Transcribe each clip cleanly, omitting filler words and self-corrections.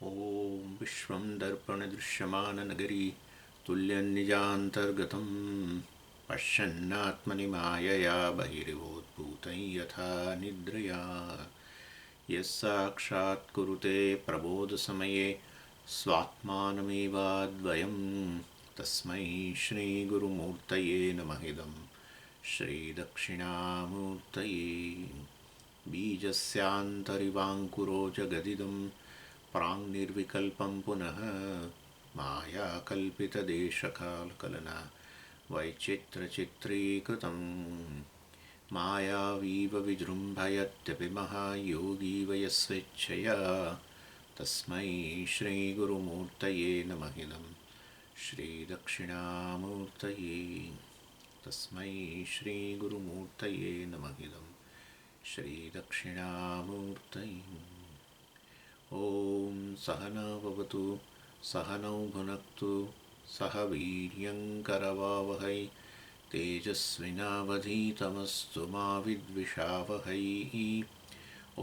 ॐ विश्वं दर्पणदृश्यमाननगरी तुल्यन्निजान्तर्गतं पश्यन्नात्मनि मायया बहिर्भूतं यथा निद्रया यः साक्षात् कुरुते प्रबोधसमये स्वात्मानमेवाद्वयं तस्मै श्रीगुरुमूर्तये नमः इदं श्रीदक्षिणामूर्तये बीजस्यान्तरिवाङ्कुरो जगदिदं प्राङ्निर्विकल्पं पुनः मायाकल्पितदेशकालकलना वैचित्र्यचित्रीकृतं मायावीव विजृम्भयत्यपि महायोगीव यस्वेच्छया तस्मै श्रीगुरुमूर्तये नमः इदं श्रीदक्षिणामूर्तये तस्मै श्रीगुरुमूर्तये नमः इदं श्रीदक्षिणामूर्तये। ॐ सहना भवतु सहनौ भुनक्तु सह वीर्यङ्करवावहै तेजस्विनावधीतमस्तु मा विद्विषावहै। ॐ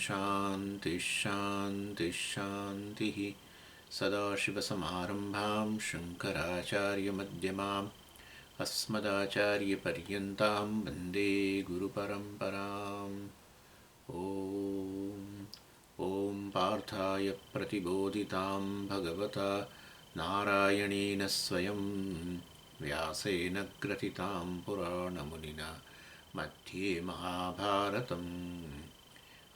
शान्तिः शान्तिः शान्तिः। सदाशिवसमारम्भां शङ्कराचार्यमध्यमाम् अस्मदाचार्यपर्यन्तां वन्दे गुरुपरम्पराम्। ॐ पार्थाय प्रतिबोधितां भगवता नारायणेन स्वयं व्यासेन ग्रथितां पुराणमुनिना मध्ये महाभारतम्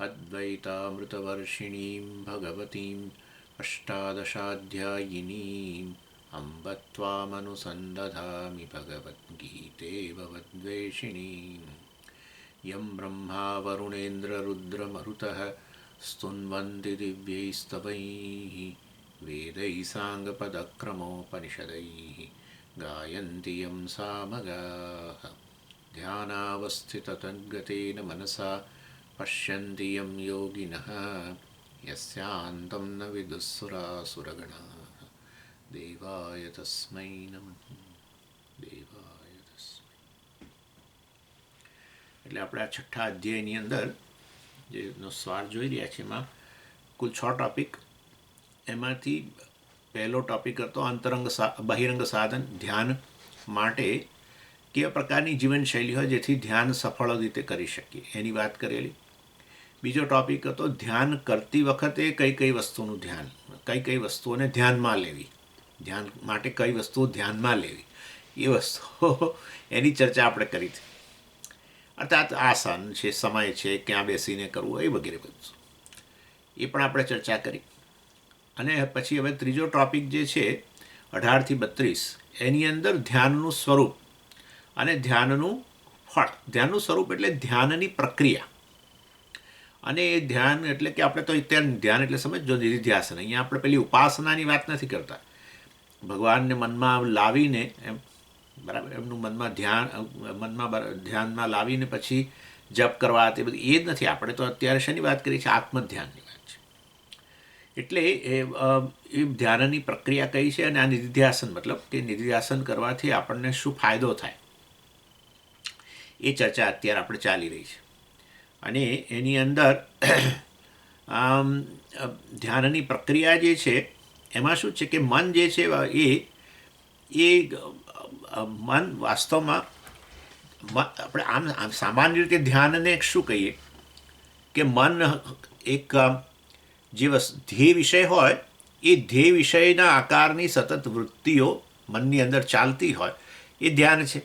अद्वैतामृतवर्षिणीं भगवतीम् अष्टादशाध्यायिनीम् अम्ब त्वामनुसन्दधामि भगवद्गीते भवद्वेषिणीम्। यं ब्रह्मा वरुणेन्द्ररुद्रमरुतः स्तुन्वन्ति दिव्यैस्तवैः वेदैः साङ्गपदक्रमोपनिषदैः गायन्ति यं सामगाः। ध्यानावस्थिततद्गतेन मनसा पश्यन्ति यं योगिनः यस्यान्तं न विदुःसुरासुरगणाः। देवाय तस्मै नमः देवाय तस्मै। એટલે આપણે આ છઠ્ઠા અધ્યાયની અંદર જેનો સ્વાર જોઈ રહ્યા છે એમાં કુલ 6 ટોપિક, એમાંથી પહેલો ટોપિક હતો અંતરંગ બહિરંગ સાધન ધ્યાન માટે કેવા પ્રકારની જીવનશૈલી હોય જેથી ધ્યાન સફળ રીતે કરી શકીએ એની વાત કરેલી. બીજો ટોપિક હતો ધ્યાન કરતી વખતે કઈ કઈ વસ્તુનું ધ્યાન, કઈ કઈ વસ્તુઓને ધ્યાનમાં લેવી, ધ્યાન માટે કઈ વસ્તુઓ ધ્યાનમાં લેવી એ વસ્તુઓ એની ચર્ચા આપણે કરી હતી. અર્થાત આસન છે, સમય છે, ક્યાં બેસીને કરવું એ વગેરે બધું એ પણ આપણે ચર્ચા કરી. અને પછી હવે ત્રીજો ટોપિક જે છે 18 થી 32 એની અંદર ધ્યાનનું સ્વરૂપ અને ધ્યાનનું ફળ. ધ્યાનનું સ્વરૂપ એટલે ધ્યાનની પ્રક્રિયા, અને એ ધ્યાન એટલે કે આપણે તો અત્યારે ધ્યાન એટલે સમજો નિધિધ્યાસન. અહીંયા આપણે પેલી ઉપાસનાની વાત નથી કરતા, ભગવાનને મનમાં લાવીને એમ બરાબર એમનું મનમાં ધ્યાનમાં લાવીને પછી જપ કરવા તે બધું એ જ નથી. આપણે તો અત્યારે શેની વાત કરીએ છીએ? આત્મધ્યાનની વાત છે. એટલે એ ધ્યાનની પ્રક્રિયા કઈ છે અને આ નિધિધ્યાસન મતલબ કે નિધિધ્યાસન કરવાથી આપણને શું ફાયદો થાય એ ચર્ચા અત્યારે આપણે ચાલી રહી છે. અને એની અંદર ધ્યાનની પ્રક્રિયા જે છે એમાં શું છે કે મન જે છે એ મન વાસ્તવમાં આપણે આમ સામાન્ય રીતે ધ્યાનને શું કહીએ કે મન એક જે ધ્યેય વિષય હોય એ ધ્યેય વિષયના આકારની સતત વૃત્તિઓ મનની અંદર ચાલતી હોય એ ધ્યાન છે.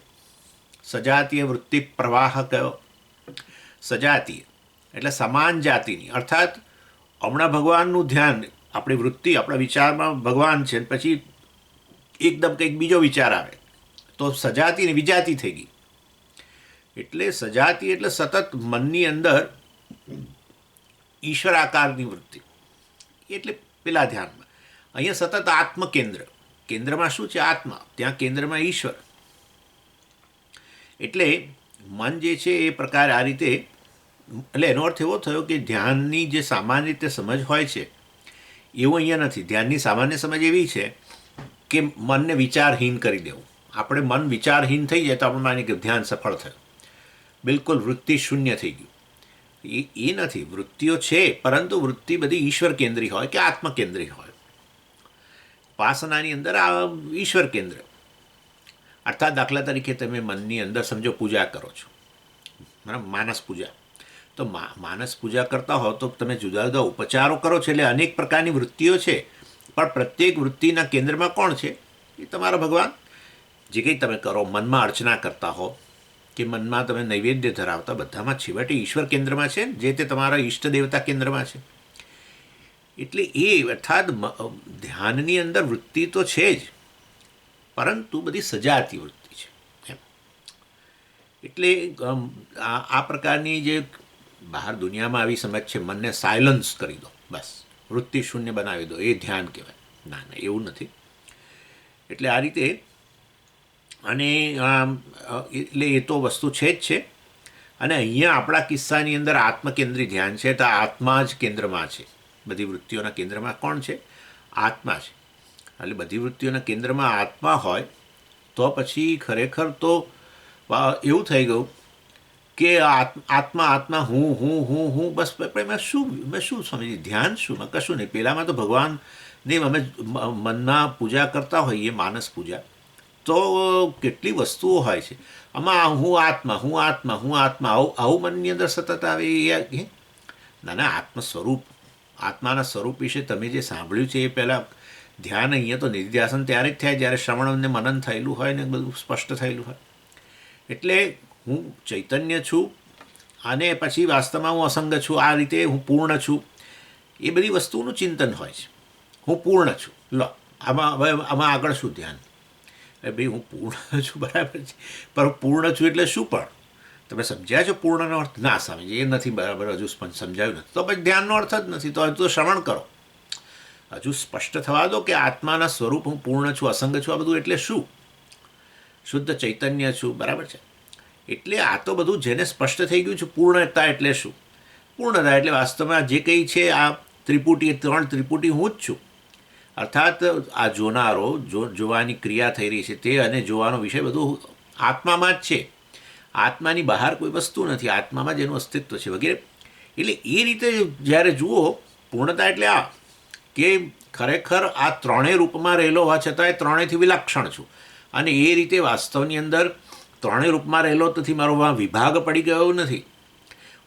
સજાતીય વૃત્તિ પ્રવાહ કયો? સજાતીય એટલે સમાન જાતિની, અર્થાત હમણાં ભગવાનનું ધ્યાન, આપણી વૃત્તિ આપણા વિચારમાં ભગવાન છે, પછી એકદમ કંઈક બીજો વિચાર આવે તો સજાતી ને વિજાતી થઈ ગઈ. એટલે સજાતી એટલે સતત મનની અંદર ઈશ્વર આકારની વૃત્તિ, એટલે પેલા ધ્યાનમાં. અહીંયા સતત આત્મકેન્દ્ર, કેન્દ્રમાં શું છે? આત્મા, ત્યાં કેન્દ્રમાં ઈશ્વર. એટલે મન જે છે એ પ્રકાર આ રીતે, એટલે એનો અર્થ એવો થયો કે ધ્યાનની જે સામાન્ય રીતે સમજ હોય છે એવું અહીંયા નથી. ધ્યાનની સામાન્ય સમજ એવી છે કે મનને વિચારહીન કરી દેવું. આપણે મન વિચારહીન થઈ જાય તો આપણે માનીએ કે ધ્યાન સફળ થયું, બિલકુલ વૃત્તિ શૂન્ય થઈ ગયું. એ નથી. વૃત્તિઓ છે, પરંતુ વૃત્તિ બધી ઈશ્વર કેન્દ્રી હોય કે આત્મ કેન્દ્રી હોય. ઉપાસનાની અંદર આ ઈશ્વર કેન્દ્ર, અર્થાત દાખલા તરીકે તમે મનની અંદર સમજો પૂજા કરો છો, બરાબર, માનસ પૂજા. તો માનસ પૂજા કરતા હો તો તમે જુદા જુદા ઉપચારો કરો છો, એટલે અનેક પ્રકારની વૃત્તિઓ છે, પણ પ્રત્યેક વૃત્તિના કેન્દ્રમાં કોણ છે? એ તમારા ભગવાન. જે કંઈ તમે કરો, મનમાં અર્ચના કરતા હો કે મનમાં તમે નૈવેદ્ય ધરાવતા, બધામાં છેવટે ઈશ્વર કેન્દ્રમાં છે, જે તે તમારા ઈષ્ટ દેવતા કેન્દ્રમાં છે. એટલે એ અર્થાત ધ્યાનની અંદર વૃત્તિ તો છે જ, પરંતુ બધી સજાતી વૃત્તિ છે એમ. એટલે આ પ્રકારની જે બહાર દુનિયામાં આવી સમજ છે, મનને સાયલન્સ કરી દો, બસ વૃત્તિ શૂન્ય બનાવી દો, એ ધ્યાન કહેવાય. ના ના, એવું નથી. એટલે આ રીતે, અને એટલે એ તો વસ્તુ છે જ છે. અને અહીંયા આપણા કિસ્સાની અંદર આત્મકેન્દ્રી ધ્યાન છે, તો આત્મા જ કેન્દ્રમાં છે. બધી વૃત્તિઓના કેન્દ્રમાં કોણ છે? આત્મા છે. એટલે બધી વૃત્તિઓના કેન્દ્રમાં આત્મા હોય તો પછી ખરેખર તો એવું થઈ ગયું કે આત્મા આત્મા હું હું હું હું, બસ મેં શું સમજી? ધ્યાન શું? મેં કશું નહીં. પહેલાંમાં તો ભગવાનની અમે મનમાં પૂજા કરતા હોઈએ, માનસ પૂજા, તો કેટલી વસ્તુઓ હોય છે. આમાં હું આત્મા હું આત્મા હું આત્મા, આવું મનની અંદર સતત આવે. એ ના ના, આત્મ સ્વરૂપ, આત્માના સ્વરૂપ વિશે તમે જે સાંભળ્યું છે એ પહેલાં ધ્યાન અહીંયા તો નિધિધ્યાસન ત્યારે જ થાય જ્યારે શ્રવણ અને મનન થયેલું હોય ને બધું સ્પષ્ટ થયેલું હોય. એટલે હું ચૈતન્ય છું અને પછી વાસ્તવમાં હું અસંગ છું, આ રીતે હું પૂર્ણ છું, એ બધી વસ્તુનું ચિંતન હોય છે. હું પૂર્ણ છું. લો, આમાં આગળ શું ધ્યાન? ભાઈ હું પૂર્ણ છું, બરાબર છે, પણ પૂર્ણ છું એટલે શું? પણ તમે સમજ્યા છો પૂર્ણનો અર્થ? ના સમજે, એ નથી બરાબર, હજુ પણ સમજાયું નથી. તો પછી ધ્યાનનો અર્થ જ નથી. તો હજુ તો શ્રવણ કરો, હજુ સ્પષ્ટ થવા દો કે આત્માના સ્વરૂપ હું પૂર્ણ છું, અસંગ છું. આ બધું એટલે શું? શુદ્ધ ચૈતન્ય છું, બરાબર છે. એટલે આ તો બધું જેને સ્પષ્ટ થઈ ગયું છે. પૂર્ણતા એટલે શું? પૂર્ણતા એટલે વાસ્તવમાં જે કંઈ છે આ ત્રિપુટી, 3 ત્રિપુટી હું જ છું. અર્થાત આ જોનારો, જોવાની ક્રિયા થઈ રહી છે તે, અને જોવાનો વિષય બધું આત્મામાં જ છે. આત્માની બહાર કોઈ વસ્તુ નથી, આત્મામાં જ એનું અસ્તિત્વ છે વગેરે. એટલે એ રીતે જ્યારે જુઓ, પૂર્ણતા એટલે આ કે ખરેખર આ ત્રણેય રૂપમાં રહેલો હોવા છતાંય ત્રણેયથી વિલક્ષણ છું. અને એ રીતે વાસ્તવની અંદર ત્રણેય રૂપમાં રહેલો નથી, મારો વિભાગ પડી ગયો નથી.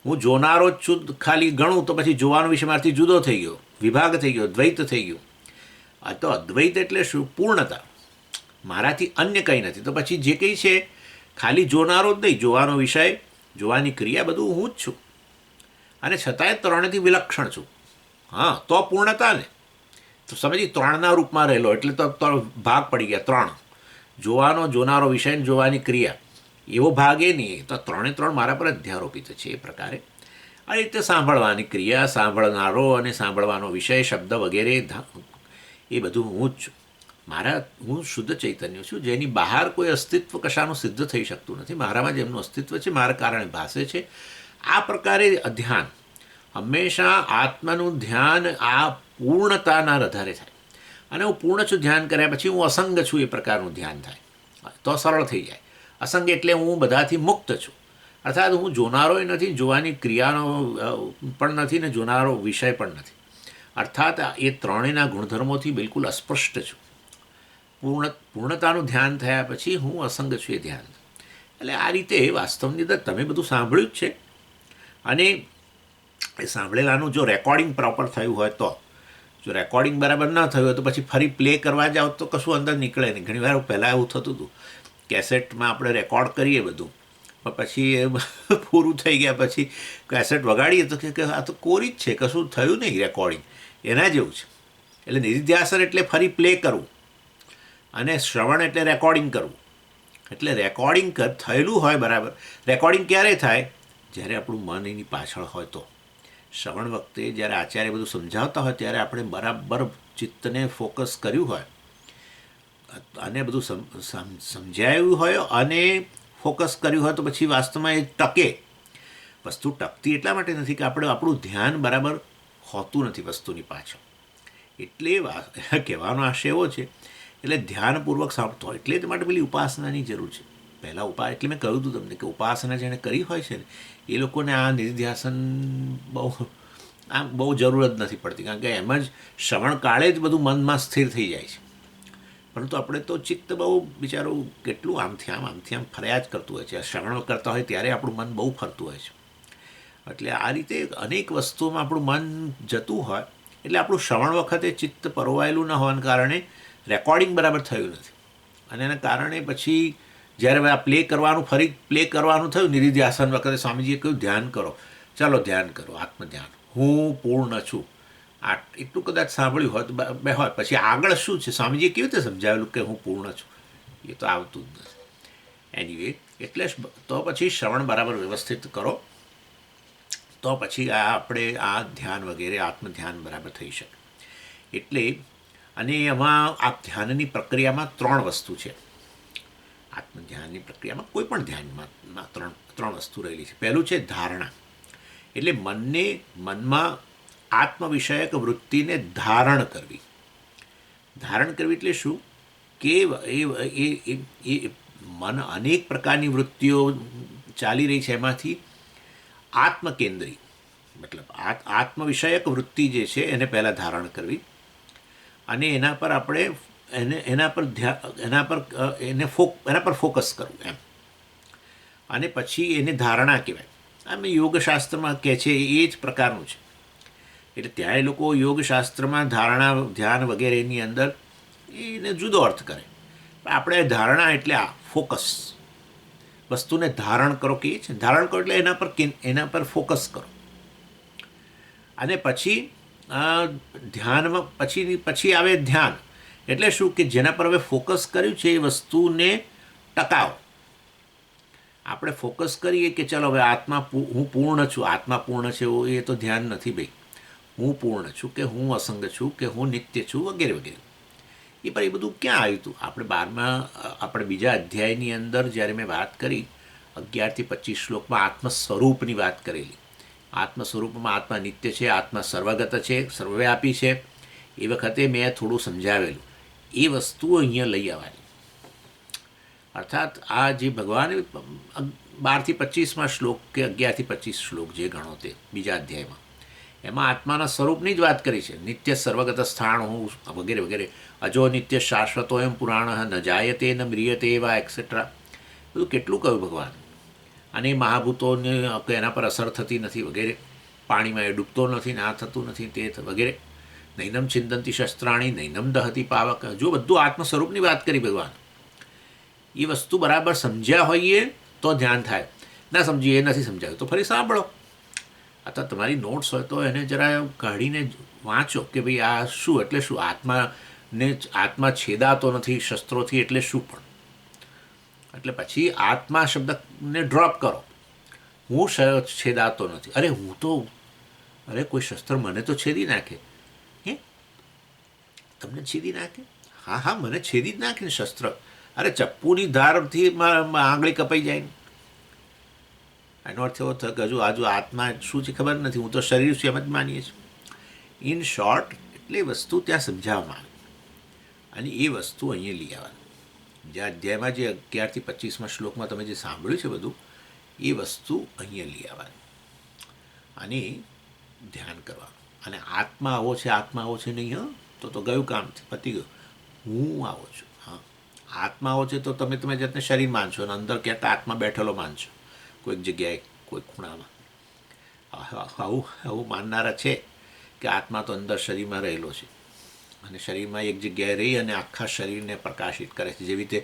હું જોનારો જ છું, ખાલી ગણું તો પછી જોવાનો વિષય મારાથી જુદો થઈ ગયો, વિભાગ થઈ ગયો, દ્વૈત થઈ ગયું. આ તો અદ્વૈત એટલે શું? પૂર્ણતા. મારાથી અન્ય કંઈ નથી. તો પછી જે કંઈ છે ખાલી જોનારો જ નહીં, જોવાનો વિષય, જોવાની ક્રિયા, બધું હું જ છું. અને છતાંય ત્રણેયથી વિલક્ષણ છું. હા, તો પૂર્ણતા ને. તો સમજી, ત્રણના રૂપમાં રહેલો એટલે તો ભાગ પડી ગયા. 3 જોવાનો, જોનારો વિષય, જોવાની ક્રિયા, એવો ભાગ એ નહીં. તો 3 મારા પર અધ્યારોપિત છે. એ પ્રકારે આ રીતે સાંભળવાની ક્રિયા, સાંભળનારો અને સાંભળવાનો વિષય, શબ્દ વગેરે, એ બધું હું જ છું. હું શુદ્ધ ચૈતન્ય છું, જેની બહાર કોઈ અસ્તિત્વ કશાનું સિદ્ધ થઈ શકતું નથી. મારામાં જ એમનું અસ્તિત્વ છે, મારા કારણે ભાસે છે. આ પ્રકારે ધ્યાન હંમેશા, આત્માનું ધ્યાન આ પૂર્ણતાના આધારે થાય. અને હું પૂર્ણ છું ધ્યાન કર્યા પછી હું અસંગ છું, એ પ્રકારનું ધ્યાન થાય તો સરળ થઈ જાય. અસંગ એટલે હું બધાથી મુક્ત છું. અર્થાત હું જોનારોય નથી, જોવાની ક્રિયાનો પણ નથી, ને જોનારો વિષય પણ નથી. અર્થાત એ ત્રણેયના ગુણધર્મોથી બિલકુલ અસ્પષ્ટ છું. પૂર્ણતાનું ધ્યાન થયા પછી હું અસંગ છું, એ ધ્યાન. એટલે આ રીતે વાસ્તવની અંદર તમે બધું સાંભળ્યું જ છે. અને એ સાંભળેલાનું જો રેકોર્ડિંગ પ્રોપર થયું હોય તો, જો રેકોર્ડિંગ બરાબર ન થયું હોય તો પછી ફરી પ્લે કરવા જાઓ તો કશું અંદર નીકળે નહીં. ઘણીવાર પહેલાં એવું થતું હતું, કેસેટમાં આપણે રેકોર્ડ કરીએ બધું, પણ પછી એ પૂરું થઈ ગયા પછી કેસેટ વગાડીએ તો કે આ તો કોરી જ છે, કશું થયું નહીં રેકોર્ડિંગ. એના જેવું છે. એટલે નિધિધ્યાસન એટલે ફરી પ્લે કરવું, અને શ્રવણ એટલે રેકોર્ડિંગ કરવું. એટલે રેકોર્ડિંગ થયેલું હોય બરાબર. રેકોર્ડિંગ ક્યારે થાય? જ્યારે આપણું મન એની પાછળ હોય તો. શ્રવણ વખતે જ્યારે આચાર્ય બધું સમજાવતા હોય ત્યારે આપણે બરાબર ચિત્તને ફોકસ કર્યું હોય અને બધું સમજાયું હોય અને ફોકસ કર્યું હોય તો પછી વાસ્તવમાં એ ટકે. વસ્તુ ટકતી એટલા માટે નથી કે આપણું ધ્યાન બરાબર હોતું નથી વસ્તુની પાછળ. એટલે કહેવાનો આશય એવો છે. એટલે ધ્યાનપૂર્વક સાંભળતો હોય, એટલે જ માટે પેલી ઉપાસનાની જરૂર છે. પહેલાં એટલે મેં કહ્યું હતું તમને કે ઉપાસના જેણે કરી હોય છે ને એ લોકોને આ નિધિધ્યાસન બહુ જરૂરત નથી પડતી, કારણ કે એમ જ શ્રવણ કાળે જ બધું મનમાં સ્થિર થઈ જાય છે. પરંતુ આપણે તો ચિત્ત બહુ બિચારું કેટલું આમથી આમ ફર્યા જ કરતું હોય છે. શ્રવણ કરતા હોય ત્યારે આપણું મન બહુ ફરતું હોય છે. એટલે આ રીતે અનેક વસ્તુઓમાં આપણું મન જતું હોય, એટલે આપણું શ્રવણ વખતે ચિત્ત પરોવાયેલું ન હોવાને કારણે રેકોર્ડિંગ બરાબર થયું નથી, અને એના કારણે પછી જ્યારે આ ફરી પ્લે કરવાનું થયું નિધિધ્યાસન વખતે સ્વામીજીએ કહ્યું ધ્યાન કરો, ચાલો ધ્યાન કરો, આત્મધ્યાન, હું પૂર્ણ છું. એટલું કદાચ સાંભળ્યું હોય તો બે હોય, પછી આગળ શું છે સ્વામીજીએ કેવી રીતે સમજાવેલું કે હું પૂર્ણ છું, એ તો આવતું જ નથી. એનીવે, એટલે તો પછી શ્રવણ બરાબર વ્યવસ્થિત કરો, તો પછી આપણે આ ધ્યાન વગેરે આત્મધ્યાન બરાબર થઈ શકે. એટલે અને એમાં આ ધ્યાનની પ્રક્રિયામાં 3 વસ્તુ છે. આત્મધ્યાનની પ્રક્રિયામાં કોઈ પણ ધ્યાનમાં ત્રણ વસ્તુ રહેલી છે. પહેલું છે ધારણા, એટલે મનમાં આત્મવિષયક વૃત્તિને ધારણ કરવી. ધારણ કરવી એટલે શું કે એ મન અનેક પ્રકારની વૃત્તિઓ ચાલી રહી છે, એમાંથી આત્મકેન્દ્રી મતલબ આત્મવિષયક વૃત્તિ જે છે એને પહેલાં ધારણ કરવી, અને એના પર ફોકસ કરવું એમ. અને પછી એને ધારણા કહેવાય. આમ યોગશાસ્ત્રમાં કહે છે એ જ પ્રકારનું છે. એટલે ત્યાં એ લોકો યોગશાસ્ત્રમાં ધારણા ધ્યાન વગેરેની અંદર એને જુદો અર્થ કરે. આપણે ધારણા એટલે આ ફોકસ, વસ્તુને ધારણ કરો કહીએ છીએ. ધારણ કરો એટલે એના પર ફોકસ કરો. અને પછી ધ્યાનમાં પછી આવે ધ્યાન, એટલે શું કે જેના પર હવે ફોકસ કર્યું છે એ વસ્તુને ટકાવો. આપણે ફોકસ કરીએ કે ચાલો હવે હું પૂર્ણ છું, આત્મા પૂર્ણ છે, એ તો ધ્યાન નથી ભાઈ. હું પૂર્ણ છું, કે હું અસંગ છું, કે હું નિત્ય છું, વગેરે વગેરે. એ પર એ બધું ક્યાં આવ્યું હતું? આપણે બીજા અધ્યાયની અંદર જ્યારે મેં વાત કરી 11 થી 25 શ્લોકમાં આત્મ સ્વરૂપની વાત કરેલી. આત્મ સ્વરૂપમાં આત્મા નિત્ય છે, આત્મા સર્વગત છે, સર્વવ્યાપી છે. એ વખતે મેં થોડું સમજાવેલું. એ વસ્તુઓ અહીંયા લઈ આવવાની. અર્થાત આ જે ભગવાને 12 થી 25માં શ્લોક કે 11 થી 25 શ્લોક જે ગણો તે બીજા અધ્યાયમાં, એમાં આત્માના સ્વરૂપની જ વાત કરી છે. નિત્ય સર્વગત સ્થાણ હું વગેરે વગેરે. અજો નિત્ય શાશ્વતો એમ પુરાણ ન જાયતે ન મ્રિયતે એવા એક્સેટ્રા. બધું કેટલું કહ્યું ભગવાન. અને મહાભૂતોને એના પર અસર થતી નથી વગેરે. પાણીમાં એ ડૂબતો નથી ને આ થતું નથી તે વગેરે. નૈનમ છિંદંતી શસ્ત્રાણી નૈનમ દહતી પાવક. જો બધું આત્મ સ્વરૂપની વાત કરી ભગવાન. એ વસ્તુ બરાબર સમજ્યા હોઈએ તો ધ્યાન થાય, ના સમજીએ નથી સમજાયું તો ફરી સાંભળો, અથવા તમારી નોટ્સ હોય તો એને જરા કાઢીને વાંચો કે ભાઈ આ શું એટલે શું. આત્મા છેદાતો નથી શસ્ત્રોથી એટલે શું પણ. એટલે પછી આત્મા શબ્દને ડ્રોપ કરો. હું છેદાતો નથી. અરે કોઈ શસ્ત્ર મને તો છેદી નાખે. તમને છેદી નાખે? હા, મને છેદી જ નાખે ને શસ્ત્ર. અરે ચપ્પુની ધારથી આંગળી કપાઈ જાય ને. એનો અર્થ એવો થયો કે હજુ આત્મા શું છે ખબર નથી, હું તો શરીર છું એમ જ માનીએ છીએ. ઇન શોર્ટ, એટલે વસ્તુ ત્યાં સમજાવવામાં આવે, અને એ વસ્તુ અહીંયા લઈ આવવાની. જે અધ્યાયમાં જે 11 થી 25માં શ્લોકમાં તમે જે સાંભળ્યું છે બધું, એ વસ્તુ અહીંયા લઈ આવવાની અને ધ્યાન કરવાનું. અને આત્મા આવો છે નહીં, તો ગયું કામ છે, પતી ગયું. હું આવો છું. આત્મા આવો છે તો તમે જાતને શરીર માનશો, અને અંદર કહેતા આત્મા બેઠેલો માનશો કોઈક જગ્યાએ, કોઈ ખૂણામાં. આવું માનનારા છે કે આત્મા તો અંદર શરીરમાં રહેલો છે, અને શરીરમાં એક જગ્યાએ રહી અને આખા શરીરને પ્રકાશિત કરે છે. જેવી રીતે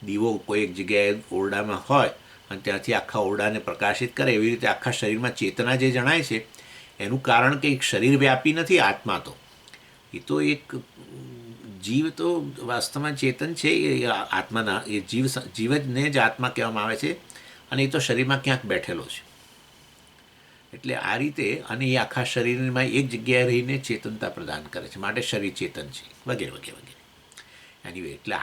દીવો કોઈ એક જગ્યાએ ઓરડામાં હોય અને ત્યાંથી આખા ઓરડાને પ્રકાશિત કરે, એવી રીતે આખા શરીરમાં ચેતના જે જણાય છે એનું કારણ કે એક શરીર વ્યાપી નથી આત્મા. તો એ તો એક જીવ તો વાસ્તવમાં ચેતન છે. એ આત્માના એ જીવને જ આત્મા કહેવામાં આવે છે, અને એ તો શરીરમાં ક્યાંક બેઠેલો છે. એટલે આ રીતે, અને એ આખા શરીરમાં એક જગ્યાએ રહીને ચેતનતા પ્રદાન કરે છે, માટે શરીર ચેતન છે, વગેરે વગેરે વગેરે. એનીવે, એટલે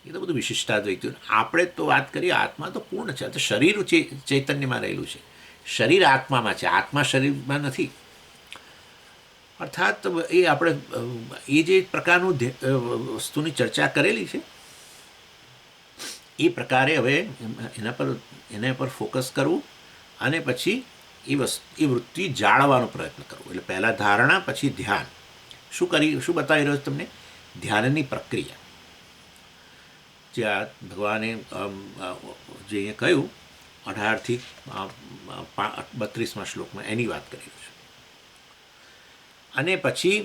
એ તો બધું વિશિષ્ટાદ્વૈતું. આપણે તો વાત કરીએ આત્મા તો પૂર્ણ છે. તો શરીર ચૈતન્યમાં રહેલું છે, શરીર આત્મામાં છે, આત્મા શરીરમાં નથી. અર્થાત એ આપણે એ જે પ્રકારનું વસ્તુની ચર્ચા કરેલી છે એ પ્રકારે હવે એના પર ફોકસ કરવું અને પછી એ વૃત્તિ જાળવવાનો પ્રયત્ન કરવો. એટલે પહેલાં ધારણા, પછી ધ્યાન. શું બતાવી રહ્યો છું તમને? ધ્યાનની પ્રક્રિયા. જે આ ભગવાને જે અહીંયા કહ્યું 18થી 32મા શ્લોકમાં એની વાત કરી છે. અને પછી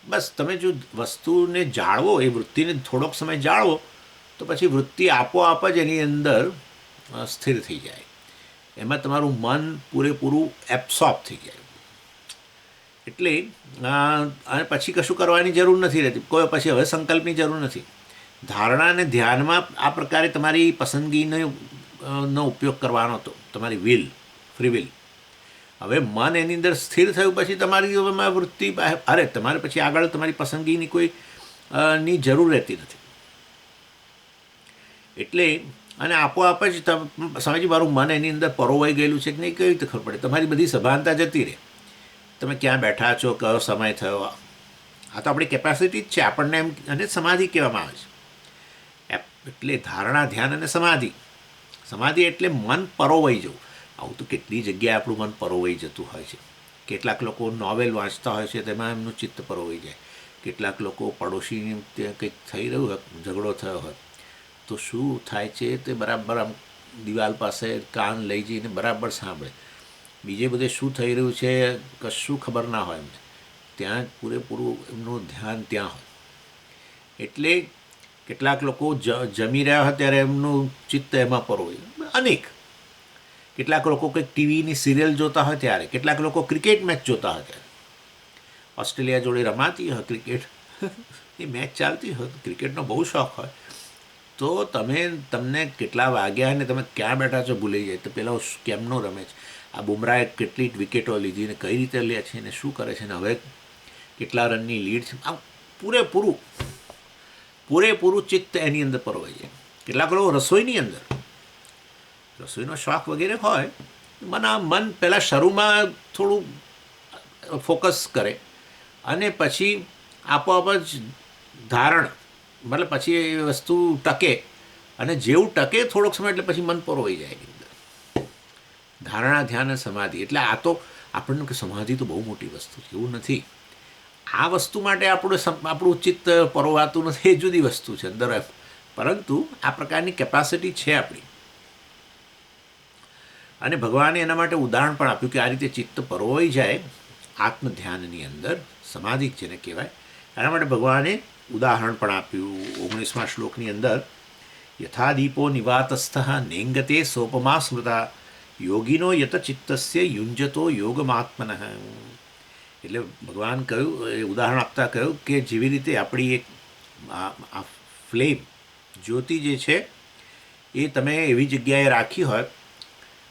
બસ તમે જો વસ્તુને જાળવો, એ વૃત્તિને થોડોક સમય જાળવો, તો પછી વૃત્તિ આપોઆપ જ એની અંદર સ્થિર થઈ જાય. એમાં તમારું મન પૂરેપૂરું એબ્સોર્બ થઈ જાય. એટલે અને પછી કશું કરવાની જરૂર નથી રહેતી. કોઈ પછી હવે સંકલ્પની જરૂર નથી. ધારણા અને ધ્યાનમાં આ પ્રકારે તમારી પસંદગીનો ઉપયોગ કરવાનો હતો, તમારી વિલ, ફ્રી વિલ. હવે મન એની અંદર સ્થિર થયું પછી તમારી વૃત્તિ તમારે પછી આગળ તમારી પસંદગીની કોઈ ની જરૂર રહેતી નથી. એટલે અને આપોઆપ જ સમજી મારું મન એની અંદર પરોવાઈ ગયેલું છે કે નહીં, કેવી રીતે ખબર પડે? તમારી બધી સભાનતા જતી રહે. તમે ક્યાં બેઠા છો, કયો સમય થયો, આ તો આપણી કેપેસિટી જ છે. આપણને એમ અને સમાધિ કહેવામાં આવે છે. એટલે ધારણા, ધ્યાન અને સમાધિ એટલે મન પરોવાઈ જવું. આવું તો કેટલી જગ્યાએ આપણું મન પરોવાઈ જતું હોય છે. કેટલાક લોકો નોવેલ વાંચતા હોય છે, તેમાં એમનું ચિત્ત પરોવાઈ જાય. કેટલાક લોકો પડોશીને ત્યાં કંઈક થઈ રહ્યું હોય, ઝઘડો થયો હોય, તો શું થાય છે તે બરાબર આમ દિવાલ પાસે કાન લઈ જઈને બરાબર સાંભળે. બીજે બધે શું થઈ રહ્યું છે કશું ખબર ના હોય એમને. ત્યાં પૂરેપૂરું એમનું ધ્યાન ત્યાં હોય. એટલે કેટલાક લોકો જમી રહ્યા હોય ત્યારે એમનું ચિત્ત એમાં પરોવાય. કેટલાક લોકો કંઈક ટીવીની સિરિયલ જોતા હોય ત્યારે, કેટલાક લોકો ક્રિકેટ મેચ જોતા હોય ત્યારે, ઓસ્ટ્રેલિયા જોડે રમાતી હોય ક્રિકેટ, એ મેચ ચાલતી હોય, ક્રિકેટનો બહુ શોખ હોય, તો તમને કેટલા વાગ્યા ને તમે ક્યાં બેઠા છો ભૂલી જાય. તો પેલા કેમનો રમે છે, આ બુમરાહે કેટલી વિકેટો લીધી ને કઈ રીતે લે છે ને શું કરે છે ને હવે કેટલા રનની લીડ છે, આ પૂરેપૂરું ચિત્ત એની અંદર પરોવાઈ જાય. કેટલાક લોકો રસોઈનો શોખ વગેરે હોય, મન પહેલાં શરૂમાં થોડું ફોકસ કરે અને પછી આપોઆપ જ ધારણ, મતલબ પછી એ વસ્તુ ટકે, અને જેવું ટકે થોડોક સમય એટલે પછી મન પરોવાઈ જાય એની અંદર. ધારણા, ધ્યાન અને સમાધિ. એટલે આ તો આપણને કે સમાધિ તો બહુ મોટી વસ્તુ છે, એવું નથી. આ વસ્તુ માટે આપણું ચિત્ત પરોવાતું નથી, એ જુદી વસ્તુ છે અંદર. પરંતુ આ પ્રકારની કેપેસિટી છે આપણી. અને ભગવાને એના માટે ઉદાહરણ પણ આપ્યું કે આ રીતે ચિત્ત પરોવાઈ જાય આત્મધ્યાનની અંદર, સમાધિ જેને કહેવાય. એના માટે ભગવાને ઉદાહરણ પણ આપ્યું 19મા શ્લોકની અંદર. યથા દીપો નિવાતસ્થ નેંગતે સોપમા સ્મૃતા યોગીનો યત ચિત્તસ્ય યુંજતો યોગમાત્મન. એટલે ભગવાન કહ્યું, એ ઉદાહરણ આપતા કહ્યું કે જેવી રીતે આપણી એક આ ફ્લેમ, જ્યોતિ જે છે એ તમે એવી જગ્યાએ રાખી હોય,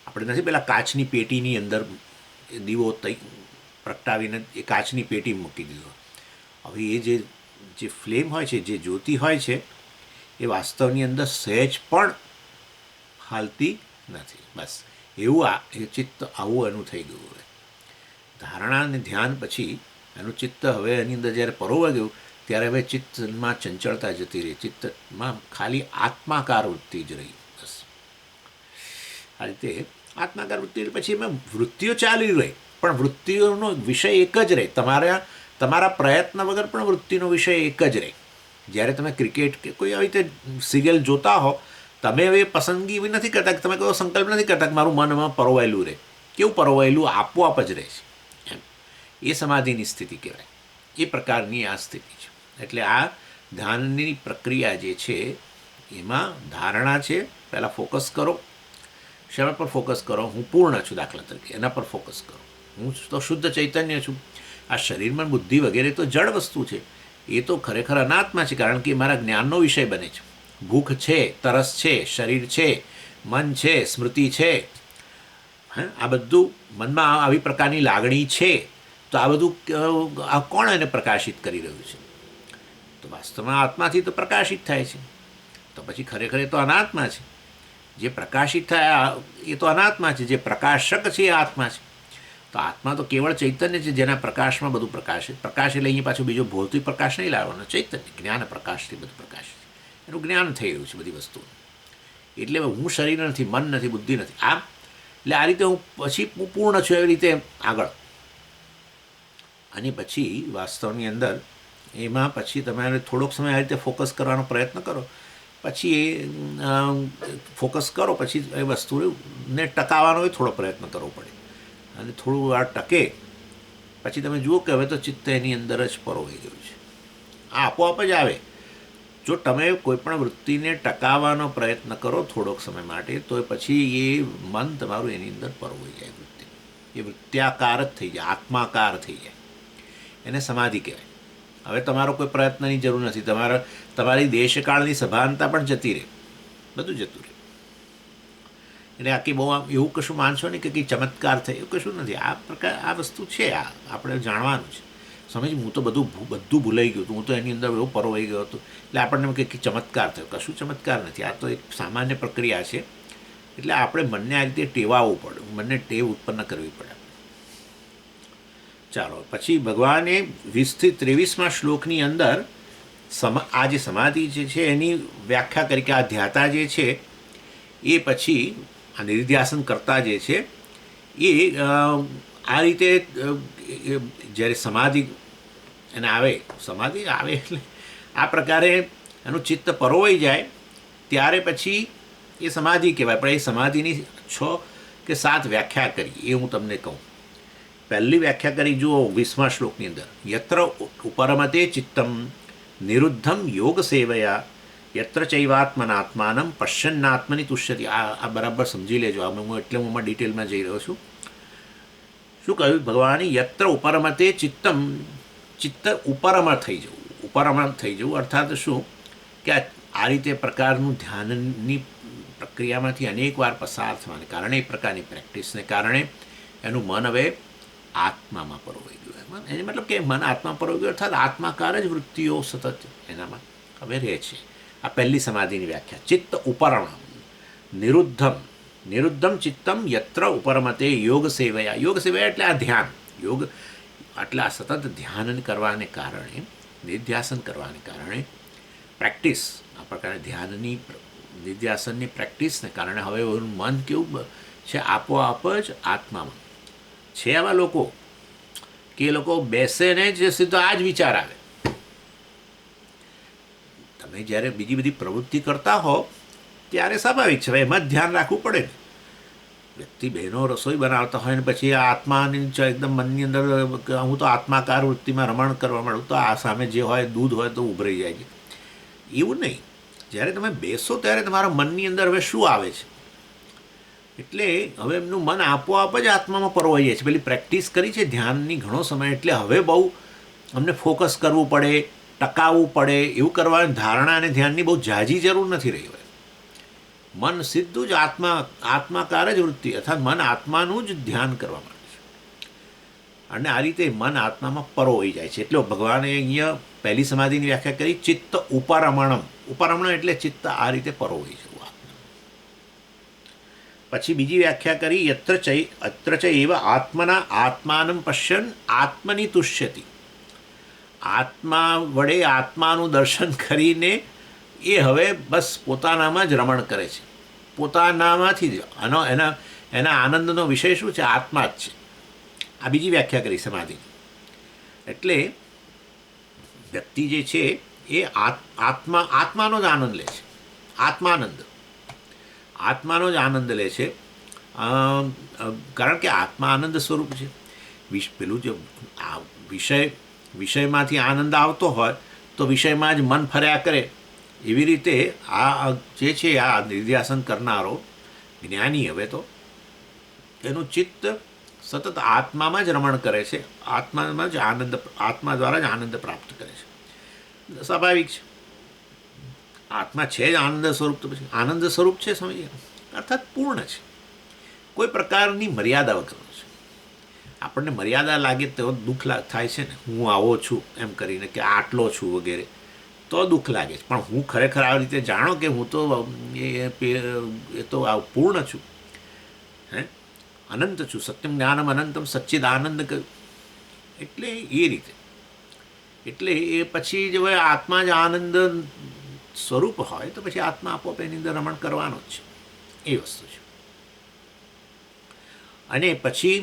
આપણે નથી પેલા કાચની પેટીની અંદર દીવો પ્રગટાવીને એ કાચની પેટી મૂકી દીધો. હવે એ જે ફ્લેમ હોય છે, જે જ્યોતિ હોય છે, એ વાસ્તવની અંદર સહેજ પણ હાલતી નથી. બસ એવું એ ચિત્ત આવું એનું થઈ ગયું. હવે ધારણા અને ધ્યાન પછી એનું ચિત્ત હવે એની અંદર જ્યારે પરોવાઈ ગયું ત્યારે હવે ચિત્તમાં ચંચળતા જતી રહી. ચિત્તમાં ખાલી આત્માકાર વૃત્તિ જ રહી. બસ આ રીતે આત્માકાર વૃત્તિ પછી એમાં વૃત્તિઓ ચાલી રહી, પણ વૃત્તિઓનો વિષય એક જ રહે. તમારા પ્રયત્ન વગર પણ વૃત્તિનો વિષય એક જ રહે. જ્યારે તમે ક્રિકેટ કે કોઈ આવી રીતે સિરિયલ જોતા હો, તમે હવે પસંદગી એવી નથી કરતા કે તમે કોઈ સંકલ્પ નથી કરતા કે મારું મન એમાં પરોવાયેલું રહે. કેવું પરોવાયેલું? આપોઆપ જ રહે છે એમ. એ સમાધિની સ્થિતિ કહેવાય. એ પ્રકારની આ સ્થિતિ છે. એટલે આ ધ્યાનની પ્રક્રિયા જે છે એમાં ધારણા છે, પહેલાં ફોકસ કરો. શેના પર ફોકસ કરો? હું પૂર્ણ છું, દાખલા તરીકે એના પર ફોકસ કરો. હું તો શુદ્ધ ચૈતન્ય છું. આ શરીરમાં બુદ્ધિ વગેરે તો જડ વસ્તુ છે, એ તો ખરેખર અનાત્મા છે, કારણ કે મારા જ્ઞાનનો વિષય બને છે. ભૂખ છે, તરસ છે, શરીર છે, મન છે, સ્મૃતિ છે, આ બધું મનમાં આવી પ્રકારની લાગણી છે. તો આ બધું આ કોણ એને પ્રકાશિત કરી રહ્યું છે? તો વાસ્તવમાં આત્માથી તો પ્રકાશિત થાય છે. તો પછી ખરેખર એ તો અનાત્મા છે. જે પ્રકાશિત થાય એ તો અનાત્મા છે, જે પ્રકાશક છે એ આત્મા છે. તો આત્મા તો કેવળ ચૈતન્ય છે, જેના પ્રકાશમાં બધું પ્રકાશ છે. પ્રકાશ એટલે અહીંયા પાછું બીજો ભૌતિક પ્રકાશ નહીં લાવવાનો, ચૈતન્ય જ્ઞાન પ્રકાશથી બધું પ્રકાશ છે. એનું જ્ઞાન થઈ રહ્યું છે બધી વસ્તુ. એટલે હું શરીર નથી, મન નથી, બુદ્ધિ નથી, આમ એટલે આ રીતે હું પછી પૂર્ણ છું એવી રીતે આગળ. અને પછી વાસ્તવની અંદર એમાં પછી તમારે થોડોક સમય આ રીતે ફોકસ કરવાનો પ્રયત્ન કરો, પછી એ ફોકસ કરો, પછી એ વસ્તુને ટકાવવાનો એ થોડો પ્રયત્ન કરવો પડે. અને થોડું વાર ટકે પછી તમે જુઓ કે હવે તો ચિત્ત એની અંદર જ પરોવાઈ ગયું છે. આ આપોઆપ જ આવે. જો તમે કોઈપણ વૃત્તિને ટકાવવાનો પ્રયત્ન કરો થોડોક સમય માટે, તો પછી એ મન તમારું એની અંદર પરોવાઈ જાય. વૃત્તિ એ વૃત્યાકાર જ થઈ જાય, આત્માકાર થઈ જાય. એને સમાધિ કહેવાય. હવે તમારો કોઈ પ્રયત્નની જરૂર નથી, તમારી દેશકાળની સભાનતા પણ જતી રહે, બધું જતું રહે. એટલે આખી બહુ આમ એવું કશું માનશો નહીં કે કંઈ ચમત્કાર થાય, એવું કશું નથી. આ વસ્તુ છે, આ આપણે જાણવાનું છે. સમજ, હું તો બધું ભૂલાઈ ગયું હતું, હું તો એની અંદર એવો પરોવાઈ ગયો હતો, એટલે આપણને કંઈક ચમત્કાર થયો. કશું ચમત્કાર નથી, આ તો એક સામાન્ય પ્રક્રિયા છે. એટલે આપણે મનને આ રીતે ટેવાવવું પડે, મનને ટેવ ઉત્પન્ન કરવી પડે. ચાલો, પછી ભગવાને 20 થી 23મા શ્લોકની અંદર આ જે સમાધિ જે છે એની વ્યાખ્યા કરી કે આ ધ્યાતા જે છે એ પછી આ નિધિધ્યાસન કરતા જે છે એ આ રીતે જ્યારે સમાધિ આવે એટલે આ પ્રકારે એનું ચિત્ત પરોવાઈ જાય ત્યારે પછી એ સમાધિ કહેવાય. પણ એ સમાધિની 6 કે 7 વ્યાખ્યા કરી, એ હું તમને કહું. પહેલી વ્યાખ્યા કરી જુઓ 20મા શ્લોકની અંદર, યત્ર ઉપરમતે ચિત્તમ નિરુદ્ધમ યોગ સેવયા યત્ર ચૈવાત્મનાત્માનમ પશ્યન્નાત્મની તુષ્યતિ. આ બરાબર સમજી લેજો. હું આમાં ડિટેલમાં જઈ રહ્યો છું. શું કહ્યું ભગવાને? યત્ર ઉપરમતે ચિત્તમ, ચિત્ત ઉપરમણ થઈ જવું. અર્થાત શું કે આ રીતે પ્રકારનું ધ્યાનની પ્રક્રિયામાંથી અનેક વાર પસાર થવાને કારણે, એ પ્રકારની પ્રેક્ટિસને કારણે એનું મન હવે આત્મામાં પરોવાઈ ગયું. એને મતલબ કે મન આત્મા પરોવાઈ ગયું, અર્થાત આત્માકાર જ વૃત્તિઓ સતત એનામાં હવે રહે છે. આ પહેલી સમાધિની વ્યાખ્યા. ચિત્ત ઉપરમણ નિરુદ્ધમ ચિત્તમ યત્ર ઉપરમતે યોગ સેવયા. યોગ સેવયા એટલે આ ધ્યાન. યોગ એટલે આ સતત ધ્યાન કરવાને કારણે, નિધ્યાસન કરવાને કારણે, પ્રેક્ટિસ આ પ્રકારે ધ્યાનની નિધ્યાસનની પ્રેક્ટિસને કારણે હવે મન કેવું છે? આપોઆપ જ આત્મામાં છે. આવા લોકો કે એ લોકો બેસે ને જે સીધો આ જ વિચાર આવે. તમે જ્યારે બીજી બધી પ્રવૃત્તિ કરતા હો ત્યારે સ્વાભાવિક છે, એમાં જ ધ્યાન રાખવું પડે ને. વ્યક્તિ બહેનો રસોઈ બનાવતા હોય ને પછી આ આત્માની એકદમ મનની અંદર હું તો આત્માકાર વૃત્તિમાં રમણ કરવા માંડું, તો આ સામે જે હોય દૂધ હોય તો ઉભરાઈ જાય છે. એવું નહીં. જ્યારે તમે બેસો ત્યારે તમારા મનની અંદર હવે શું આવે છે, એટલે હવે એમનું મન આપોઆપ જ આત્મામાં પરોવાઈ જાય છે. પેલી પ્રેક્ટિસ કરી છે ધ્યાનની ઘણો સમય, એટલે હવે બહુ અમને ફોકસ કરવું પડે, ટકાવવું પડે, એવું કરવાની ધારણા અને ધ્યાનની બહુ ઝાઝી જરૂર નથી રહી. હોય મન સીધું જ આત્માકાર જ વૃત્તિ, અર્થાત મન આત્માનું જ ધ્યાન કરવા માંગે છે. અને આ રીતે મન આત્મામાં પરોવાઈ જાય છે. એટલે ભગવાને અહીંયા પહેલી સમાધિની વ્યાખ્યા કરી, ચિત્ત ઉપરમણમ. ઉપરમણ એટલે ચિત્ત આ રીતે પરોવાઈ જવું. પછી બીજી વ્યાખ્યા કરી, અત્ર ચ એવ આત્મના આત્માનમ પશ્યન આત્મની તુષ્યતિ. આત્મા વડે આત્માનું દર્શન કરીને એ હવે બસ પોતાનામાં જ રમણ કરે છે, પોતાનામાંથી જ. એના આનંદનો વિષય શું છે? આત્મા જ છે. આ બીજી વ્યાખ્યા કરી સમાધિ. એટલે વ્યક્તિ જે છે એ આત્માનો જ આનંદ લે છે. આત્માનો જ આનંદ લે છે. કારણ કે આત્મા આનંદ સ્વરૂપ છે. પેલું જે વિષયમાંથી આનંદ આવતો હોય તો વિષયમાં જ મન ફર્યા કરે. એવી રીતે આ જે છે આ નિધ્યાસન કરનારો જ્ઞાની હવે તો એનું ચિત્ત સતત આત્મામાં જ રમણ કરે છે, આત્મામાં જ આત્મા દ્વારા જ આનંદ પ્રાપ્ત કરે છે. સ્વાભાવિક છે, આત્મા છે જ આનંદ સ્વરૂપ. તો પછી આનંદ સ્વરૂપ છે, સમજીએ, અર્થાત પૂર્ણ છે, કોઈ પ્રકારની મર્યાદા વગરનો છે. આપણને મર્યાદા લાગે તો દુઃખ થાય છે ને, હું આવો છું એમ કરીને, કે આટલો છું વગેરે, તો દુઃખ લાગે છે. પણ હું ખરેખર આ રીતે જાણો કે હું તો એ તો પૂર્ણ છું, અનંત છું. સત્યમ જ્ઞાનમ અનંતમ સચ્ચિદ આનંદ કહ્યું. એટલે એ રીતે, એટલે એ પછી જો આત્મા જ આનંદ સ્વરૂપ હોય તો પછી આત્મા આપોઆપ એની અંદર રમણ કરવાનો જ છે. એ વસ્તુ છે. અને પછી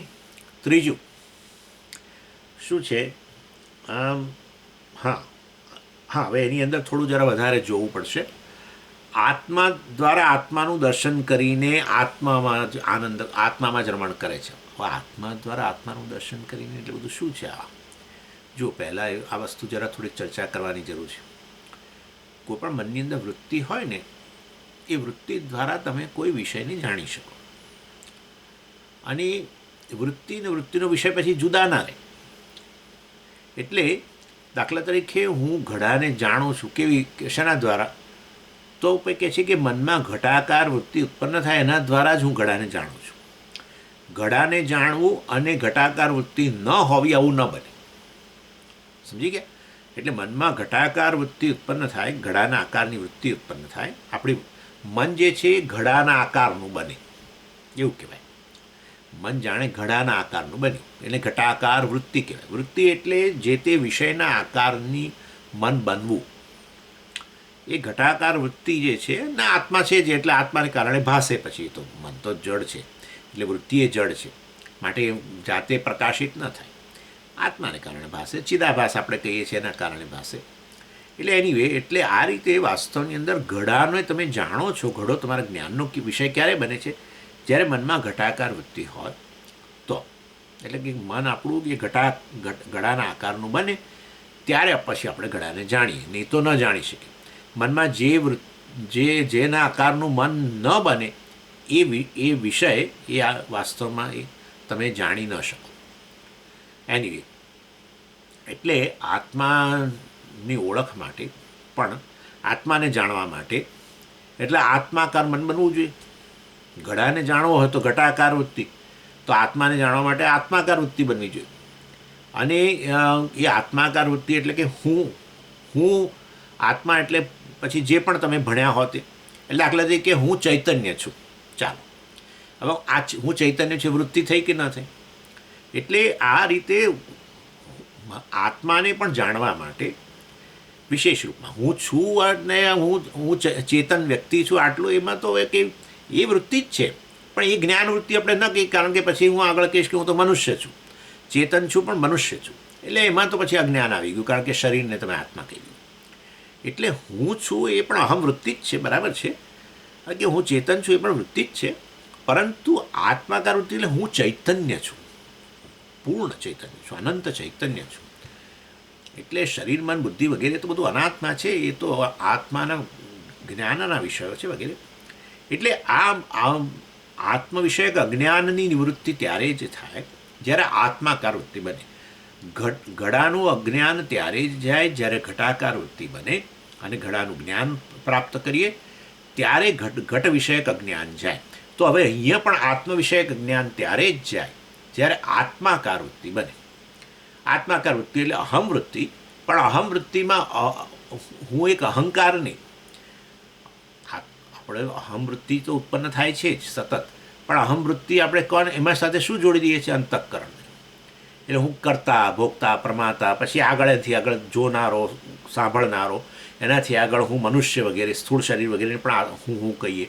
ત્રીજું શું છે, હા હા હવે એની અંદર થોડું જરા વધારે જોવું પડશે. આત્મા દ્વારા આત્માનું દર્શન કરીને આત્મામાં જ આનંદ, આત્મામાં જ રમણ કરે છે. હવે આત્મા દ્વારા આત્માનું દર્શન કરીને એટલે બધું શું છે આ? જો પહેલાં આ વસ્તુ જરા થોડીક ચર્ચા કરવાની જરૂર છે. કોઈ પણ મનની અંદર વૃત્તિ હોય ને, એ વૃત્તિ દ્વારા તમે કોઈ વિષયને જાણી શકો. અને વૃત્તિ ને વૃત્તિનો વિષય પછી જુદા ના રહે. એટલે દાખલા તરીકે હું ઘડાને જાણું છું, કેવી શેના દ્વારા? તો કહે છે કે મનમાં ઘટાકાર વૃત્તિ ઉત્પન્ન થાય એના દ્વારા જ હું ઘડાને જાણું છું. ઘડાને જાણવું અને ઘટાકાર વૃત્તિ ન હોવી આવું ન બને. સમજી ગયા? એટલે મનમાં ઘટાકાર વૃત્તિ ઉત્પન્ન થાય, ઘડાના આકારની વૃત્તિ ઉત્પન્ન થાય. આપણી મન જે છે એ ઘડાના આકારનું બને એવું કહેવાય. મન જાણે ઘડાના આકારનું બન્યું એટલે ઘટાકાર વૃત્તિ કહેવાય. વૃત્તિ એટલે જે તે વિષયના આકારની મન બનવું. એ ઘટાકાર વૃત્તિ જે છે ને આત્મા છે જે, એટલે આત્માને કારણે ભાસે. પછી તો મન તો જડ છે એટલે વૃત્તિ એ જડ છે, માટે જાતે પ્રકાશિત ન થાય. આત્માને કારણે ભાસે, ચિદાભાસ આપણે કહીએ છીએ, એના કારણે ભાસે. એટલે એનીવે, એટલે આ રીતે વાસ્તવની અંદર ઘડાને તમે જાણો છો. ઘડો તમારા જ્ઞાનનો વિષય ક્યારે બને છે? જ્યારે મનમાં ઘટાકાર વૃત્તિ હોય તો. એટલે કે મન આપણું એ ઘડાના આકારનું બને ત્યારે પછી આપણે ઘડાને જાણીએ, નહીં તો ન જાણી શકીએ. મનમાં જેના આકારનું મન ન બને એ વિષય એ આ વાસ્તવમાં એ તમે જાણી ન શકો. એનીવે, એટલે આત્માની ઓળખ માટે પણ, આત્માને જાણવા માટે એટલે આત્માકાર મન બનવું જોઈએ. ઘડાને જાણવો હોય તો ઘટાકાર વૃત્તિ, તો આત્માને જાણવા માટે આત્માકાર વૃત્તિ બનવી જોઈએ. અને એ આત્માકાર વૃત્તિ એટલે કે હું આત્મા એટલે પછી જે પણ તમે ભણ્યા હો તે. એટલે દાખલા તરીકે હું ચૈતન્ય છું. ચાલો, હવે આ હું ચૈતન્ય છું વૃત્તિ થઈ કે ન થઈ? એટલે આ રીતે આત્માને પણ જાણવા માટે વિશેષ રૂપમાં હું છું અને હું ચેતન વ્યક્તિ છું આટલું, એમાં તો હવે કે એ વૃત્તિ જ છે. પણ એ જ્ઞાન વૃત્તિ આપણે ન કહીએ, કારણ કે પછી હું આગળ કહીશ કે હું તો મનુષ્ય છું, ચેતન છું પણ મનુષ્ય છું. એટલે એમાં તો પછી અજ્ઞાન આવી ગયું, કારણ કે શરીરને તમે આત્મા કહી દીધું. એટલે હું છું એ પણ અહમ વૃત્તિ જ છે, બરાબર છે. કારણ કે હું ચેતન છું એ પણ વૃત્તિ જ છે, પરંતુ આત્માકાર વૃત્તિ એટલે હું ચૈતન્ય છું, પૂર્ણ ચૈતન્ય છું, અનંત ચૈતન્ય છું. એટલે શરીર, મન, બુદ્ધિ વગેરે તો બધું અનાત્મા છે, એ તો આત્માના જ્ઞાનના વિષયો છે વગેરે. એટલે આ આત્મવિષયક અજ્ઞાનની નિવૃત્તિ ત્યારે જ થાય જ્યારે આત્માકાર વૃત્તિ બને. ઘડાનું અજ્ઞાન ત્યારે જ જાય જ્યારે ઘટાકાર વૃત્તિ બને, અને ઘડાનું જ્ઞાન પ્રાપ્ત કરીએ ત્યારે ઘટ વિષયક અજ્ઞાન જાય. તો હવે અહીંયા પણ આત્મવિષયક જ્ઞાન ત્યારે જ જાય જ્યારે આત્માકાર વૃત્તિ બને. આત્માકાર વૃત્તિ એટલે અહમ વૃત્તિ, પણ અહમ વૃત્તિમાં હું એક અહંકાર નહીં. આપણે અહમ વૃત્તિ તો ઉત્પન્ન થાય છે જ સતત, પણ અહમ વૃત્તિ આપણે કોણ એમાં સાથે શું જોડી દઈએ છીએ? અંતઃકરણ. એટલે હું કરતા, ભોગતા, પ્રમાતા, પછી આગળથી આગળ જોનારો, સાંભળનારો, એનાથી આગળ હું મનુષ્ય વગેરે, સ્થૂળ શરીર વગેરે પણ હું કહીએ.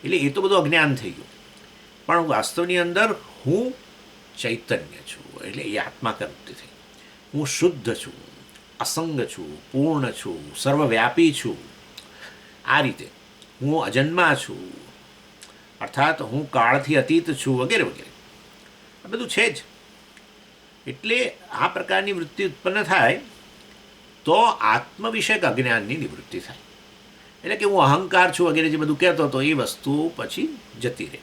એટલે એ તો બધું અજ્ઞાન થઈ ગયું. પણ વાસ્તવની અંદર હું ચૈતન્ય છું, એટલે એ આત્માકાર વૃત્તિ થઈ. હું શુદ્ધ છું, અસંગ છું, પૂર્ણ છું, સર્વવ્યાપી છું. આ રીતે હું અજન્મા છું, અર્થાત હું કાળથી અતીત છું, વગેરે વગેરે. આ બધું છે જ. એટલે આ પ્રકારની વૃત્તિ ઉત્પન્ન થાય તો આત્મવિષયક અજ્ઞાનની નિવૃત્તિ થાય. એટલે કે હું અહંકાર છું વગેરે જે બધું કહેતો હતો એ વસ્તુ પછી જતી રહે.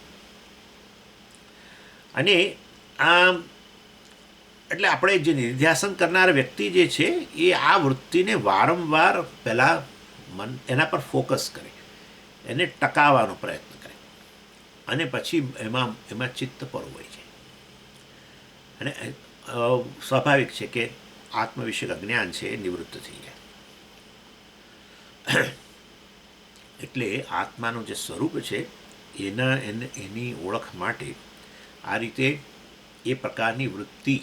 અને આ એટલે આપણે જે નિર્ધ્યાસન કરનાર વ્યક્તિ જે છે એ આ વૃત્તિને વારંવાર પહેલાં એના પર ફોકસ કરે, એને ટકાવવાનો પ્રયત્ન કરે, અને પછી એમાં ચિત્ત પરોવાઈ જાય. અને સ્વાભાવિક છે કે આત્મવિષયક અજ્ઞાન છે એ નિવૃત્ત થઈ જાય. એટલે આત્માનું જે સ્વરૂપ છે એની ઓળખ માટે આ રીતે એ પ્રકારની વૃત્તિ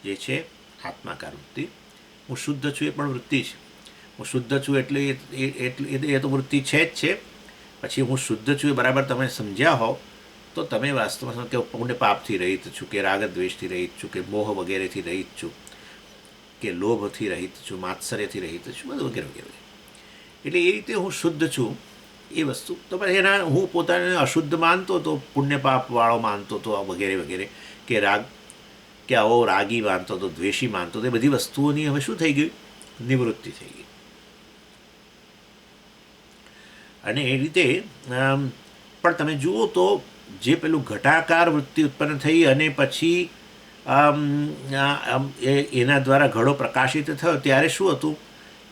જે છે આત્માકાર વૃત્તિ. હું શુદ્ધ છું એ પણ વૃત્તિ છે. હું શુદ્ધ છું એટલે એ તો વૃત્તિ છે જ છે, પછી હું શુદ્ધ છું એ બરાબર તમે સમજ્યા હોવ તો તમે વાસ્તવમાં કે પુણ્ય પાપથી રહિત છું, કે રાગ દ્વેષથી રહિત છું, કે મોહ વગેરેથી રહિત છું, કે લોભથી રહિત છું, માત્સર્યથી રહિત છું, બધું વગેરે વગેરે. એટલે એ રીતે હું શુદ્ધ છું એ વસ્તુ. તો પછી એના હું પોતાને અશુદ્ધ માનતો હતો, પુણ્ય પાપવાળો માનતો હતો વગેરે વગેરે, કે રાગ કે આવો રાગી માનતો હતો, દ્વેષી માનતો હતો, એ બધી વસ્તુઓની હવે શું થઈ ગઈ? નિવૃત્તિ થઈ ગઈ. અને એ રીતે પણ તમે જુઓ તો જે પેલું ઘટાકાર વૃત્તિ ઉત્પન્ન થઈ અને પછી એના દ્વારા ઘડો પ્રકાશિત થયો ત્યારે શું હતું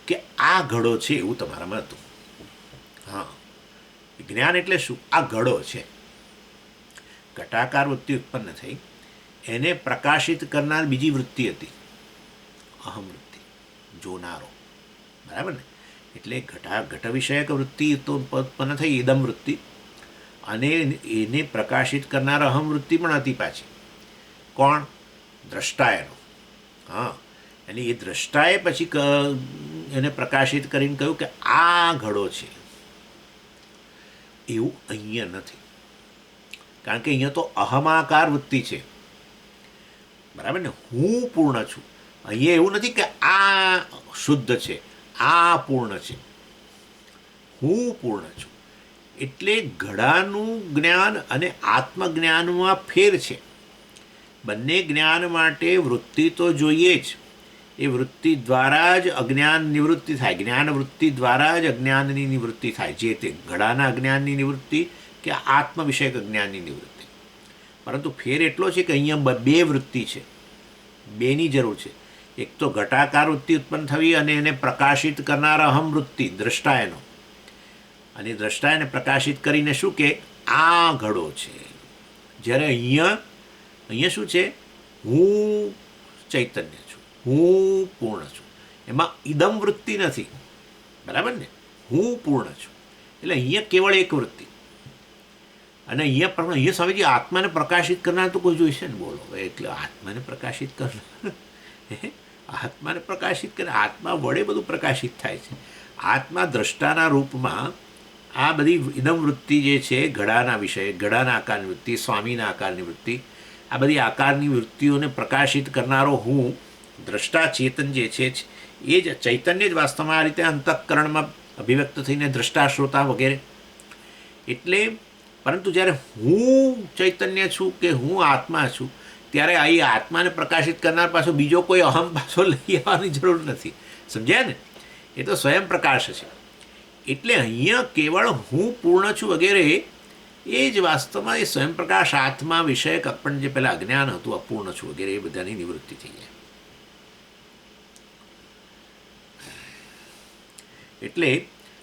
કે આ ઘડો છે એવું તમારામાં હતું. હા, જ્ઞાન એટલે શું? આ ઘડો છે. ઘટાકાર વૃત્તિ ઉત્પન્ન થઈ, એને પ્રકાશિત કરનાર બીજી વૃત્તિ હતી, અહમ વૃત્તિ, જોનારો. બરાબર ને? એટલે ઘટ વિષયક વૃત્તિ તો ઉત્પન્ન થઈ, ઇદમ વૃત્તિ, અને એને પ્રકાશિત કરનાર અહમ વૃત્તિ પણ હતી પાછી. કોણ? દ્રષ્ટાએનો. હા, અને એ દ્રષ્ટાએ પછી એને પ્રકાશિત કરીને કહ્યું કે આ ઘડો છે. એવું અહીંયા નથી, કારણ કે અહીંયા તો અહમાકાર વૃત્તિ છે. બરાબર ને? હું પૂર્ણ છું. અહીંયા એવું નથી કે આ શુદ્ધ છે, આ પૂર્ણ છે. હું પૂર્ણ છું. એટલે ઘડાનું જ્ઞાન અને આત્મજ્ઞાનમાં ફેર છે. બંને જ્ઞાન માટે વૃત્તિ તો જોઈએ જ. એ વૃત્તિ દ્વારા જ અજ્ઞાન નિવૃત્તિ થાય, જ્ઞાન વૃત્તિ દ્વારા જ અજ્ઞાનની નિવૃત્તિ થાય, જે તે ઘડાના અજ્ઞાનની નિવૃત્તિ કે આત્મ વિષયક અજ્ઞાનની નિવૃત્તિ. પરંતુ ફેર એટલો છે કે અહીંયા બે વૃત્તિ છે, બેની જરૂર છે. એક તો ઘટાકાર વૃત્તિ ઉત્પન્ન થવી અને એને પ્રકાશિત કરનાર અહમ વૃત્તિ દ્રષ્ટાએનો, અને દ્રષ્ટાએને પ્રકાશિત કરીને શું કે આ ઘડો છે. જ્યારે અહીંયા શું છે? હું ચૈતન્ય છું, હું પૂર્ણ છું. એમાં ઇદમ વૃત્તિ નથી. બરાબર ને? હું પૂર્ણ છું. એટલે અહીંયા કેવળ એક વૃત્તિ. અને અહીંયા સ્વામીજી આત્માને પ્રકાશિત કરનાર તો કોઈ જોઈશે ને? બોલો. એટલે આત્માને પ્રકાશિત કરનાર, આત્માને પ્રકાશિત કરે, આત્મા વડે બધું પ્રકાશિત થાય છે. આત્મા દ્રષ્ટાના રૂપમાં આ બધી ઇદમ વૃત્તિ જે છે, ઘડાના વિષય, ઘડાના આકારની વૃત્તિ, સ્વામીના આકારની વૃત્તિ, આ બધી આકારની વૃત્તિઓને પ્રકાશિત કરનારો હું દ્રષ્ટા ચેતન જે છે એ જ ચૈતન્ય જ વાસ્તવમાં આ રીતે અંતઃકરણમાં અભિવ્યક્ત થઈને દ્રષ્ટા શ્રોતા વગેરે. એટલે પરંતુ જ્યારે હું ચૈતન્ય છું કે હું આત્મા છું, ત્યારે આ આત્માને પ્રકાશિત કરનાર પાછો બીજો કોઈ અહમ પાછો લઈ આવવાની જરૂર નથી. સમજ્યા ને? એ તો સ્વયં પ્રકાશ છે. એટલે અહીંયા કેવળ હું પૂર્ણ છું વગેરે એ જ વાસ્તવમાં એ સ્વયંપ્રકાશ આત્મા વિષયક આપણને જે પહેલાં અજ્ઞાન હતું, અપૂર્ણ છું વગેરે, એ બધાની નિવૃત્તિ થઈ જાય. એટલે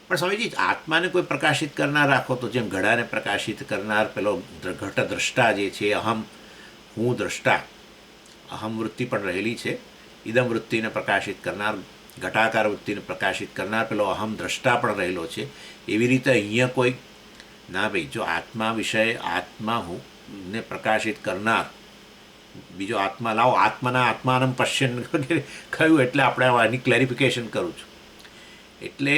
પણ સ્વામીજી આત્માને કોઈ પ્રકાશિત કરનાર રાખો તો જેમ ઘડાને પ્રકાશિત કરનાર પેલો ઘટ દ્રષ્ટા જે છે, અહમ, હું દ્રષ્ટા, અહમ વૃત્તિ પણ રહેલી છે. ઇદમ વૃત્તિને પ્રકાશિત કરનાર, ઘટાકાર વૃત્તિને પ્રકાશિત કરનાર પેલો અહમ દ્રષ્ટા પણ રહેલો છે. એવી રીતે અહીંયા કોઈ ના ભાઈ, જો આત્મા વિષય, આત્મા હું ને પ્રકાશિત કરનાર બીજો આત્મા લાવો, આત્માનમ પશ્યન વગેરે કહ્યું, એટલે આપણે આની ક્લેરિફિકેશન કરું છું. એટલે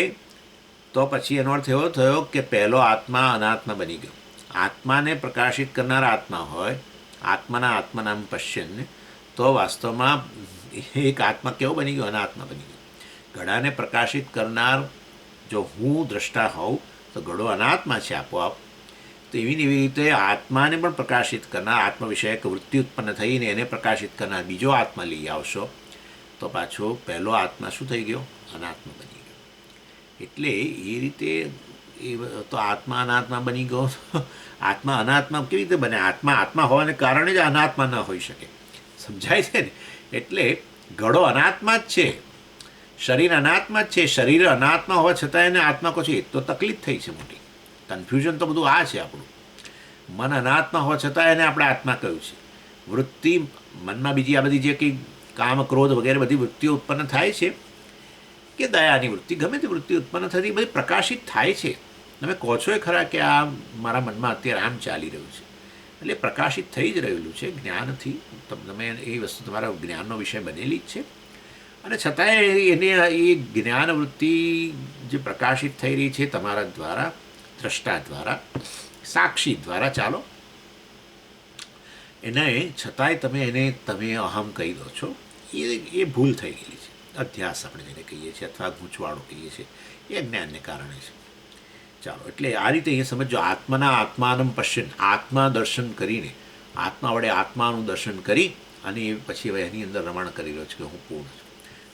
તો પછી એનો અર્થ એવો થયો કે પહેલો આત્મા અનાત્મા બની ગયો. આત્માને પ્રકાશિત કરનાર આત્મા હોય, આત્માનમ પશ્યન, તો વાસ્તવમાં એક આત્મા કેવો બની ગયો? અનાત્મા બની ગયો. ઘડાને પ્રકાશિત કરનાર જો હું દ્રષ્ટા હોઉં તો ઘડો અનાત્મા છે આપોઆપ. તો એવી ને એવી રીતે આત્માને પણ પ્રકાશિત કરનાર, આત્મ વિષયક વૃત્તિ ઉત્પન્ન થઈને એને પ્રકાશિત કરનાર બીજો આત્મા લઈ આવશો તો પાછો પહેલો આત્મા શું થઈ ગયો? અનાત્મા બની ગયો. એટલે એ રીતે તો આત્મા અનાત્મા બની ગયો. આત્મા અનાત્મા કેવી રીતે બને? આત્મા હોવાને કારણે જ અનાત્મા ન હોઈ શકે. સમજાય છે ને? એટલે ઘડો અનાત્મા જ છે, શરીર અનાત્મા જ છે. શરીર અનાત્મા હોવા છતાં એને આત્મા કહો છે, તો તકલીફ થઈ છે મોટી. કન્ફ્યુઝન તો બધું આ છે આપણું. મન અનાત્મા હોવા છતાં એને આપણે આત્મા કહ્યું છે. વૃત્તિ મનમાં બીજી આ બધી જે કંઈ કામ, ક્રોધ વગેરે બધી વૃત્તિઓ ઉત્પન્ન થાય છે, કે દયાની વૃત્તિ, ગમે તે વૃત્તિ ઉત્પન્ન થતી બધી પ્રકાશિત થાય છે. તમે કહો છો એ ખરા કે આ મારા મનમાં અત્યારે આમ ચાલી રહ્યું છે, એટલે પ્રકાશિત થઈ જ રહેલું છે જ્ઞાનથી. તમે એ વસ્તુ તમારા જ્ઞાનનો વિષય બનેલી જ છે. અને છતાંય એને એ જ્ઞાન વૃત્તિ જે પ્રકાશિત થઈ રહી છે તમારા દ્વારા દ્રષ્ટા દ્વારા, સાક્ષી દ્વારા, ચાલો એને છતાંય તમે અહમ કહી દો છો, એ ભૂલ થઈ ગયેલી છે. અધ્યાસ આપણે જેને કહીએ છીએ અથવા ગૂંચવાડો કહીએ છીએ, એ જ્ઞાનને કારણે છે. ચાલો, એટલે આ રીતે અહીંયા સમજો, આત્માનમ પશ્યન, આત્મા દર્શન કરીને, આત્મા વડે આત્માનું દર્શન કરી અને એ પછી હવે એની અંદર રમણ કરી રહ્યો છે કે હું પૂર્ણ છું.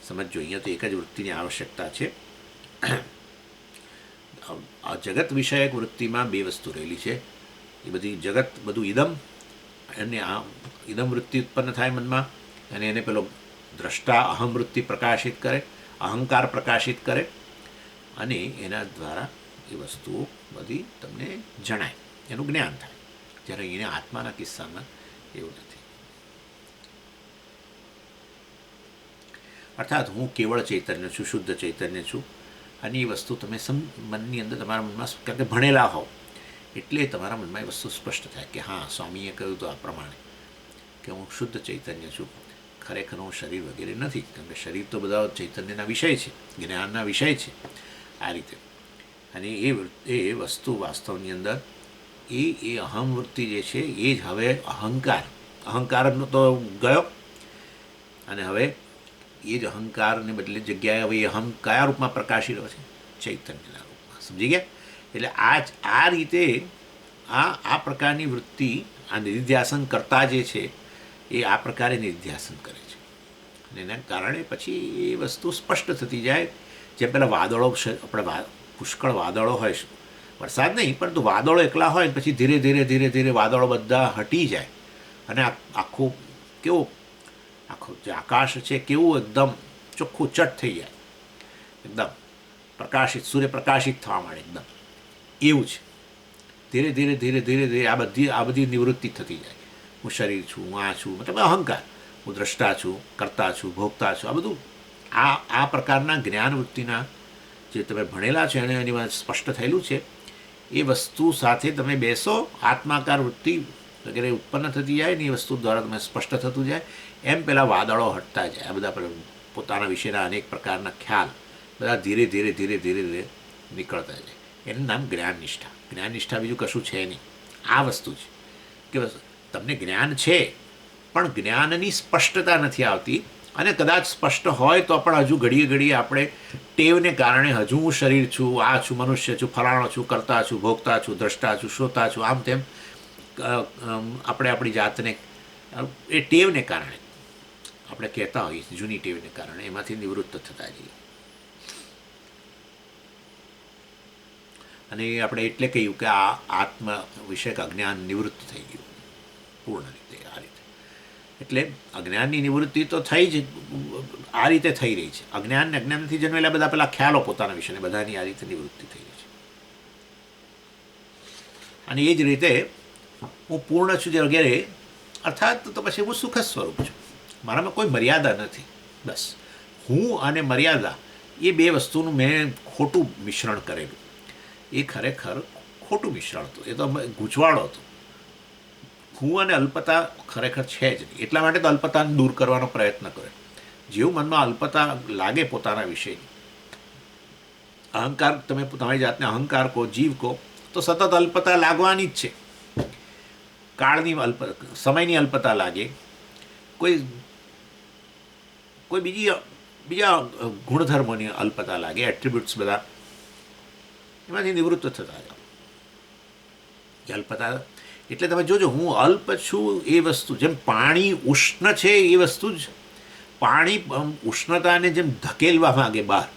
સમજો, અહીંયા તો એક જ વૃત્તિની આવશ્યકતા છે. આ જગત વિષયક વૃત્તિમાં બે વસ્તુ રહેલી છે. એ બધી જગત, બધું ઇદમ, અને આ ઇદમ વૃત્તિ ઉત્પન્ન થાય મનમાં, અને એને પેલો દ્રષ્ટા અહમ વૃત્તિ પ્રકાશિત કરે, અહંકાર પ્રકાશિત કરે, અને એના દ્વારા એ વસ્તુઓ બધી તમને જણાય, એનું જ્ઞાન થાય. જ્યારે એને આત્માના કિસ્સામાં એવું નથી. અર્થાત હું કેવળ ચૈતન્ય છું, શુદ્ધ ચૈતન્ય છું, અને એ વસ્તુ તમે મનની અંદર, તમારા મનમાં, કારણ કે ભણેલા હોવ એટલે તમારા મનમાં એ વસ્તુ સ્પષ્ટ થાય કે હા, સ્વામીએ કહ્યું તો આ પ્રમાણે કે હું શુદ્ધ ચૈતન્ય છું, ખરેખર હું શરીર વગેરે નથી. કારણ કે શરીર તો બધા ચૈતન્યના વિષય છે, જ્ઞાનના વિષય છે. આ રીતે, અને એ વસ્તુ વાસ્તવની અંદર એ અહમ વૃત્તિ જે છે એ જ હવે અહંકારનો તો ગયો, અને હવે એ જ અહંકારને બદલે જગ્યાએ હવે એ અહમ કયા રૂપમાં પ્રકાશી રહ્યો છે? ચૈતન્યના રૂપમાં. સમજી ગયા? એટલે આ રીતે આ પ્રકારની વૃત્તિ, આ નિધિધ્યાસન કરતા જે છે એ આ પ્રકારે નિધિધ્યાસન કરે છે, અને એના કારણે પછી એ વસ્તુ સ્પષ્ટ થતી જાય. જેમ પેલા વાદળો, આપણે પુષ્કળ વાદળો હોય, વરસાદ નહીં પરંતુ વાદળો એકલા હોય, પછી ધીરે ધીરે ધીરે ધીરે વાદળો બધા હટી જાય, અને આખું જે આકાશ છે કેવું એકદમ ચોખ્ખું ચટ થઈ જાય, એકદમ પ્રકાશિત, સૂર્ય પ્રકાશિત થવા માંડે એકદમ. એવું છે. ધીરે ધીરે ધીરે ધીરે ધીરે આ બધી નિવૃત્તિ થતી જાય. હું શરીર છું, હું આ છું, મતલબ અહંકાર, હું દ્રષ્ટા છું, કરતા છું, ભોગતા છું, આ બધું આ પ્રકારના જ્ઞાન વૃત્તિના જે તમે ભણેલા છે અને એની સ્પષ્ટ થયેલું છે, એ વસ્તુ સાથે તમે બેસો, આત્માકાર વૃત્તિ વગેરે ઉત્પન્ન થતી જાય ને એ વસ્તુ દ્વારા તમે સ્પષ્ટ થતું જાય. એમ પેલા વાદળો હટતા જાય, આ બધા પોતાના વિશેના અનેક પ્રકારના ખ્યાલ બધા ધીરે ધીરે ધીરે ધીરે ધીરે નીકળતા જાય. એનું નામ જ્ઞાનનિષ્ઠા. જ્ઞાનનિષ્ઠા બીજું કશું છે નહીં, આ વસ્તુ છે કે તમને જ્ઞાન છે પણ જ્ઞાનની સ્પષ્ટતા નથી આવતી, અને કદાચ સ્પષ્ટ હોય તો પણ હજુ ઘડીએ ઘડીએ આપણે ટેવને કારણે હજુ હું શરીર છું, આ છું, મનુષ્ય છું, ફલાણો છું, કરતા છું, ભોગતા છું, દ્રષ્ટા છું, શ્રોતા છું, આમ તેમ આપણે આપણી જાતને એ ટેવને કારણે આપણે કહેતા હોઈએ, જૂની ટેવને કારણે એમાંથી નિવૃત્ત થતા જઈએ. અને આપણે એટલે કહ્યું કે આ આત્મ વિષયક અજ્ઞાન નિવૃત્ત થઈ ગયું પૂર્ણ રીતે. આ રીતે એટલે અજ્ઞાનની નિવૃત્તિ તો થઈ જ આ રીતે થઈ રહી છે. અજ્ઞાનથી જન્મેલા બધા પેલા ખ્યાલો પોતાના વિશે બધાની આ રીતે નિવૃત્તિ થઈ રહી છે. અને એ જ રીતે હું પૂર્ણ છું વગેરે, અર્થાત તો પછી હું સુખ સ્વરૂપ છું, મારામાં કોઈ મર્યાદા નથી. બસ હું અને મર્યાદા એ બે વસ્તુનું મેં ખોટું મિશ્રણ કરેલું. એ ખરેખર ખોટું મિશ્રણ હતું, એ તો ગૂંચવાડો હતો. હું અને અલ્પતા ખરેખર છે જ નહીં. એટલા માટે તો અલ્પતાને દૂર કરવાનો પ્રયત્ન કર્યો. જેવું મનમાં અલ્પતા લાગે પોતાના વિશેની, અહંકાર, તમે તમારી જાતને અહંકાર કહો, જીવ કહો, તો સતત અલ્પતા લાગવાની જ છે. કાળની સમયની અલ્પતા લાગે, કોઈ બીજા ગુણધર્મોની અલ્પતા લાગે, એટ્રીબ્યુટ્સ બધા એમાંથી નિવૃત્ત થતા જાઓ. અલ્પતા એટલે તમે જોજો, હું અલ્પ છું એ વસ્તુ, જેમ પાણી ઉષ્ણ છે એ વસ્તુ જ, પાણી ઉષ્ણતાને જેમ ધકેલવા માંગે બહાર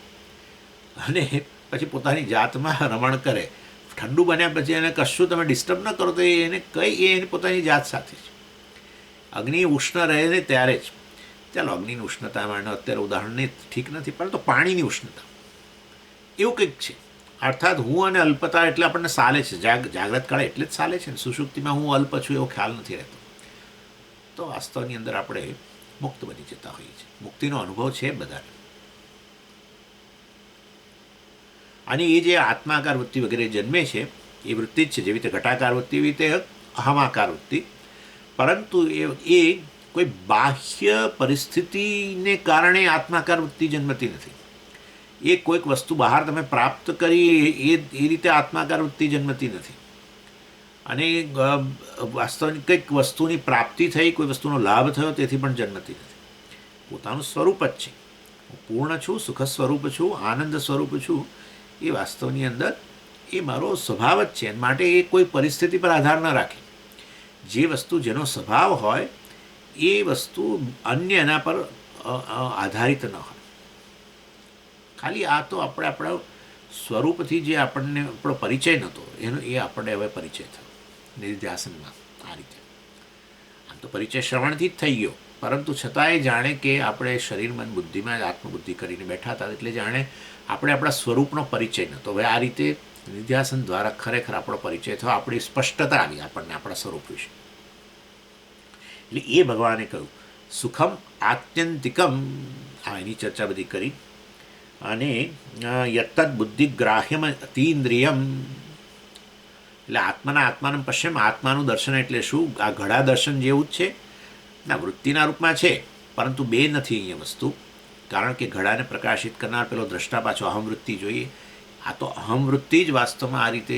અને પછી પોતાની જાતમાં રમણ કરે, ઠંડુ બન્યા પછી એને કશું તમે ડિસ્ટર્બ ન કરો તો એને એની પોતાની જાત સાથે છે. અગ્નિ ઉષ્ણ રહે ને ત્યારે જ, ચાલો અગ્નિની ઉષ્ણતામાં અત્યારે ઉદાહરણને ઠીક નથી, પરંતુ પાણીની ઉષ્ણતા એવું કંઈક છે. અર્થાત હું અને અલ્પતા એટલે આપણને ચાલે છે, જાગ્રત કાળે એટલે જ ચાલે છે ને. સુષુપ્તિમાં હું અલ્પ છું એવો ખ્યાલ નથી રહેતો, તો વાસ્તવની અંદર આપણે મુક્ત બની જતા હોઈએ છીએ. મુક્તિનો અનુભવ છે બધાને. અને એ જે આત્માકાર વૃત્તિ વગેરે જન્મે છે એ વૃત્તિ જ છે, જેવી રીતે ઘટાકાર વૃત્તિ એવી રીતે અહમાકાર વૃત્તિ. પરંતુ એ કોઈ બાહ્ય પરિસ્થિતિને કારણે આત્માકાર વૃત્તિ જન્મતી નથી. એ કોઈક વસ્તુ બહાર તમે પ્રાપ્ત કરી એ રીતે આત્માકાર વૃત્તિ જન્મતી નથી. અને વાસ્તવની કંઈક વસ્તુની પ્રાપ્તિ થઈ, કોઈ વસ્તુનો લાભ થયો, તેથી પણ જન્મતી નથી. પોતાનું સ્વરૂપ જ છે. હું પૂર્ણ છું, સુખ સ્વરૂપ છું, આનંદ સ્વરૂપ છું. એ વાસ્તવની અંદર એ મારો સ્વભાવ જ છે. માટે એ કોઈ પરિસ્થિતિ પર આધાર ન રાખે. જે વસ્તુ જેનો સ્વભાવ હોય એ વસ્તુ અન્ય એના પર આધારિત ન હોય. ખાલી આ તો આપણા સ્વરૂપથી જે આપણને આપણો પરિચય નહોતો એનો એ આપણને હવે પરિચય થયો નિધિધ્યાસનમાં. આ રીતે આમ તો પરિચય શ્રવણથી જ થઈ ગયો, પરંતુ છતાંય જાણે કે આપણે શરીર મન બુદ્ધિમાં જ આત્મબુદ્ધિ કરીને બેઠા હતા, એટલે જાણે આપણે આપણા સ્વરૂપનો પરિચય નહોતો. હવે આ રીતે નિધિધ્યાસન દ્વારા ખરેખર આપણો પરિચય થયો, આપણી સ્પષ્ટતા આવી આપણને આપણા સ્વરૂપ વિશે. એટલે એ ભગવાને કહ્યું સુખમ આત્યંતિકમ. આ એની ચર્ચા બધી કરી. અને યત્તદ બુદ્ધિગ્રાહ્યમ અતીન્દ્રિયમ, એટલે આત્માનું પશ્યમ. આત્માનું દર્શન એટલે શું? આ ઘડા દર્શન જેવું જ છે. ના, વૃત્તિના રૂપમાં છે, પરંતુ બે નથી અહીંયા વસ્તુ. કારણ કે ઘડાને પ્રકાશિત કરનાર પેલો દ્રષ્ટા પાછો અહમવૃત્તિ જોઈએ. આ તો અહમવૃત્તિ જ વાસ્તવમાં આ રીતે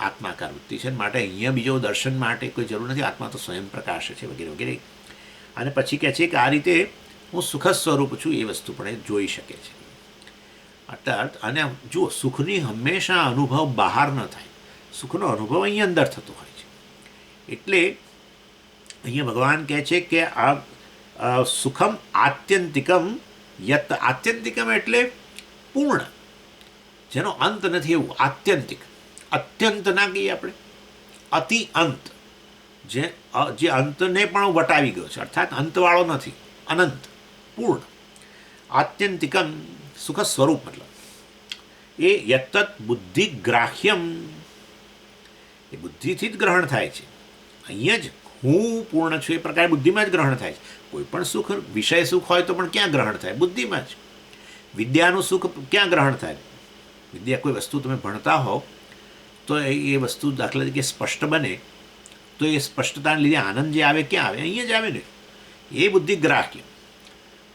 આત્માકાર વૃત્તિ છે. માટે અહીંયા બીજો દર્શન માટે કોઈ જરૂર નથી. આત્મા તો સ્વયં પ્રકાશ છે, વગેરે વગેરે. અને પછી કહે છે કે આ રીતે હું સુખ સ્વરૂપ છું, એ વસ્તુ પણ એ જોઈ શકે છે. અર્થાત અને જુઓ, સુખની હંમેશા અનુભવ બહાર ન થાય. સુખનો અનુભવ અહીં અંદર થતો હોય છે. એટલે અહીંયા ભગવાન કહે છે કે આ સુખમ આત્યંતિકમ. યત આત્યંતિકમ એટલે પૂર્ણ, જેનો અંત નથી, એવું આત્યંતિક. અત્યંત ના કહીએ આપણે, અતિ અંત, જે અંતને પણ વટાવી ગયો છે. અર્થાત અંતવાળો નથી, અનંત, પૂર્ણ. આત્યંતિકમ સુખ સ્વરૂપ મતલબ એ યત્તત બુદ્ધિગ્રાહ્યમ, એ બુદ્ધિથી જ ગ્રહણ થાય છે. અહીંયા જ હું પૂર્ણ છું એ પ્રકારે બુદ્ધિમાં જ ગ્રહણ થાય છે. કોઈ પણ સુખ, વિષય સુખ હોય તો પણ ક્યાં ગ્રહણ થાય? બુદ્ધિમાં જ. વિદ્યાનું સુખ ક્યાં ગ્રહણ થાય? વિદ્યા, કોઈ વસ્તુ તમે ભણતા હોવ તો એ વસ્તુ દાખલા તરીકે સ્પષ્ટ બને તો એ સ્પષ્ટતાને લીધે આનંદ જે આવે ક્યાં આવે? અહીંયા જ આવે ને. એ બુદ્ધિગ્રાહ્ય.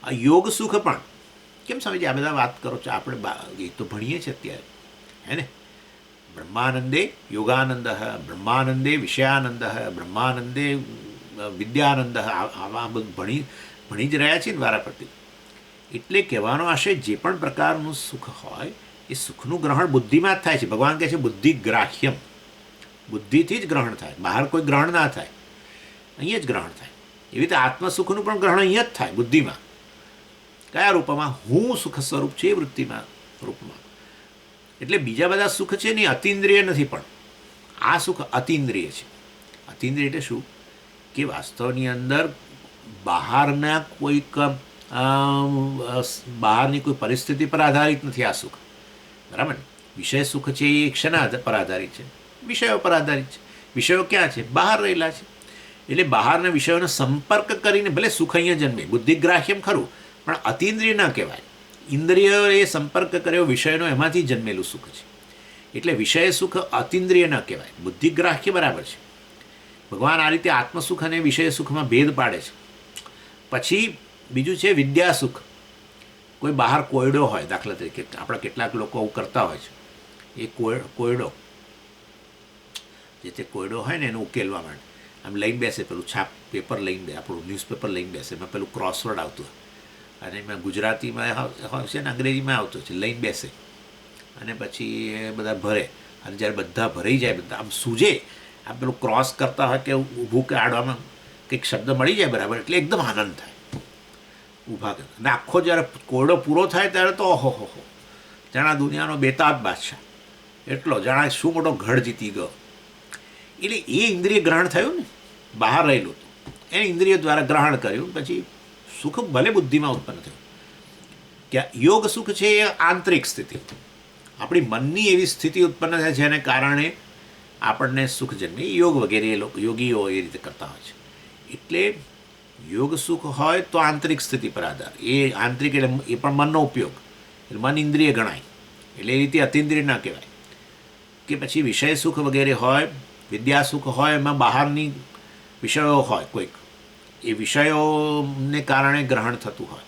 આ યોગ સુખ પણ કેમ સમજી? આ બધા વાત કરો છો આપણે, એ તો ભણીએ છીએ અત્યારે, હે ને? બ્રહ્માનંદે યોગાનંદ, બ્રહ્માનંદે વિષયાનંદ, બ્રહ્માનંદે વિદ્યાનંદ. આવા બધું ભણી જ રહ્યા છીએ ને વારા પરથી. એટલે કહેવાનો આશય જે પણ પ્રકારનું સુખ હોય એ સુખનું ગ્રહણ બુદ્ધિમાં જ થાય છે. ભગવાન કહે છે બુદ્ધિગ્રાહ્યમ, બુદ્ધિથી જ ગ્રહણ થાય, બહાર કોઈ ગ્રહણ ના થાય, અહીંયા જ ગ્રહણ થાય. એવી રીતે આત્મસુખનું પણ ગ્રહણ અહીંયા જ થાય, બુદ્ધિમાં. કયા રૂપમાં? હું સુખ સ્વરૂપ છે એ વૃત્તિમાં રૂપમાં. એટલે બીજા બધા સુખ છે ને અતિન્દ્રિય નથી, પણ આ સુખ અતિન્દ્રિય છે. અતિન્દ્રિય એટલે શું? કે વાસ્તવની અંદર બહારના કોઈક બહારની કોઈ પરિસ્થિતિ પર આધારિત નથી આ સુખ, બરાબર ને? વિષય સુખ છે એ ક્ષના પર આધારિત છે, વિષયો પર આધારિત છે. વિષયો ક્યાં છે? બહાર રહેલા છે. એટલે બહારના વિષયોનો સંપર્ક કરીને ભલે સુખ અહીંયા જન્મે, બુદ્ધિગ્રાહ્યમ ખરું, પણ અતિન્દ્રિય ન કહેવાય. ઇન્દ્રિયોએ સંપર્ક કર્યો વિષયનો, એમાંથી જન્મેલું સુખ છે. એટલે વિષય સુખ અતિન્દ્રિય ન કહેવાય, બુદ્ધિગ્રાહ્ય બરાબર છે. ભગવાન આ રીતે આત્મસુખ અને વિષય સુખમાં ભેદ પાડે છે. પછી બીજું છે વિદ્યા સુખ. કોઈ બહાર કોયડો હોય, દાખલા તરીકે આપણા કેટલાક લોકો આવું કરતા હોય છે. એ કોયડો જે તે કોયડો હોય ને એને ઉકેલવા માટે આમ લઈને બેસે, પેલું છાપ પેપર લઈને આપણું ન્યૂઝપેપર લઈને બેસે. એમાં પેલું ક્રોસવર્ડ આવતું હોય, અને એમાં ગુજરાતીમાં હોય છે ને અંગ્રેજીમાં આવતું છે. લઈને બેસે અને પછી એ બધા ભરે, અને જ્યારે બધા ભરાઈ જાય, બધા આમ સૂજે, આમ પેલું ક્રોસ કરતા હોય કે ઊભું કે આડવામાં કંઈક શબ્દ મળી જાય બરાબર, એટલે એકદમ આનંદ થાય ઊભા કરે. અને આખો જ્યારે કોયડો પૂરો થાય ત્યારે તો ઓહો હો, જાણા દુનિયાનો બેતાજ બાદશાહ, એટલો જાણા શું મોટો ગઢ જીતી ગયો. એટલે એ ઇન્દ્રિય ગ્રહણ થયું ને, બહાર રહેલું હતું એ ઇન્દ્રિય દ્વારા ગ્રહણ કર્યું. પછી સુખ ભલે બુદ્ધિમાં ઉત્પન્ન થયું. કે યોગ સુખ છે એ આંતરિક સ્થિતિ, આપણી મનની એવી સ્થિતિ ઉત્પન્ન થાય જેને કારણે આપણને સુખ જન્મે. યોગ વગેરે એ લોકો યોગીઓ એ રીતે કરતા હોય છે. એટલે યોગ સુખ હોય તો આંતરિક સ્થિતિ પર આધાર. એ આંતરિક એટલે એ પણ મનનો ઉપયોગ, એટલે મન ઇન્દ્રિય ગણાય. એટલે એ રીતે અતિન્દ્રિય ના કહેવાય. કે પછી વિષય સુખ વગેરે હોય, વિદ્યા સુખ હોય, એમાં બહારની વિષયો હોય કોઈક, એ વિષયોને કારણે ગ્રહણ થતું હોય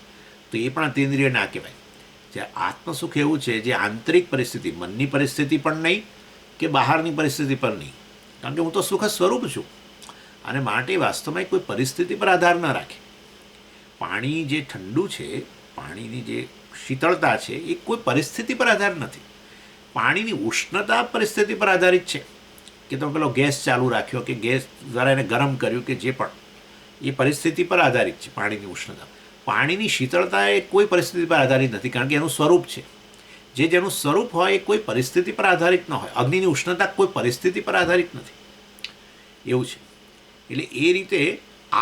તો એ પણ અતિન્દ્રિય ના કહેવાય. જ્યારે આત્મસુખ એવું છે જે આંતરિક પરિસ્થિતિ, મનની પરિસ્થિતિ પણ નહીં કે બહારની પરિસ્થિતિ પણ નહીં, કારણ કે હું તો સુખ સ્વરૂપ છું અને માટે વાસ્તવમાં કોઈ પરિસ્થિતિ પર આધાર ન રાખે. પાણી જે ઠંડુ છે, પાણીની જે શીતળતા છે એ કોઈ પરિસ્થિતિ પર આધાર નથી. પાણીની ઉષ્ણતા પરિસ્થિતિ પર આધારિત છે કે તમે પેલો ગેસ ચાલુ રાખ્યો કે ગેસ દ્વારા એને ગરમ કર્યું કે જે પણ, એ પરિસ્થિતિ પર આધારિત છે પાણીની ઉષ્ણતા. પાણીની શીતળતા એ કોઈ પરિસ્થિતિ પર આધારિત નથી, કારણ કે એનું સ્વરૂપ છે. જેનું સ્વરૂપ હોય એ કોઈ પરિસ્થિતિ પર આધારિત ન હોય. અગ્નિની ઉષ્ણતા કોઈ પરિસ્થિતિ પર આધારિત નથી, એવું છે. એટલે એ રીતે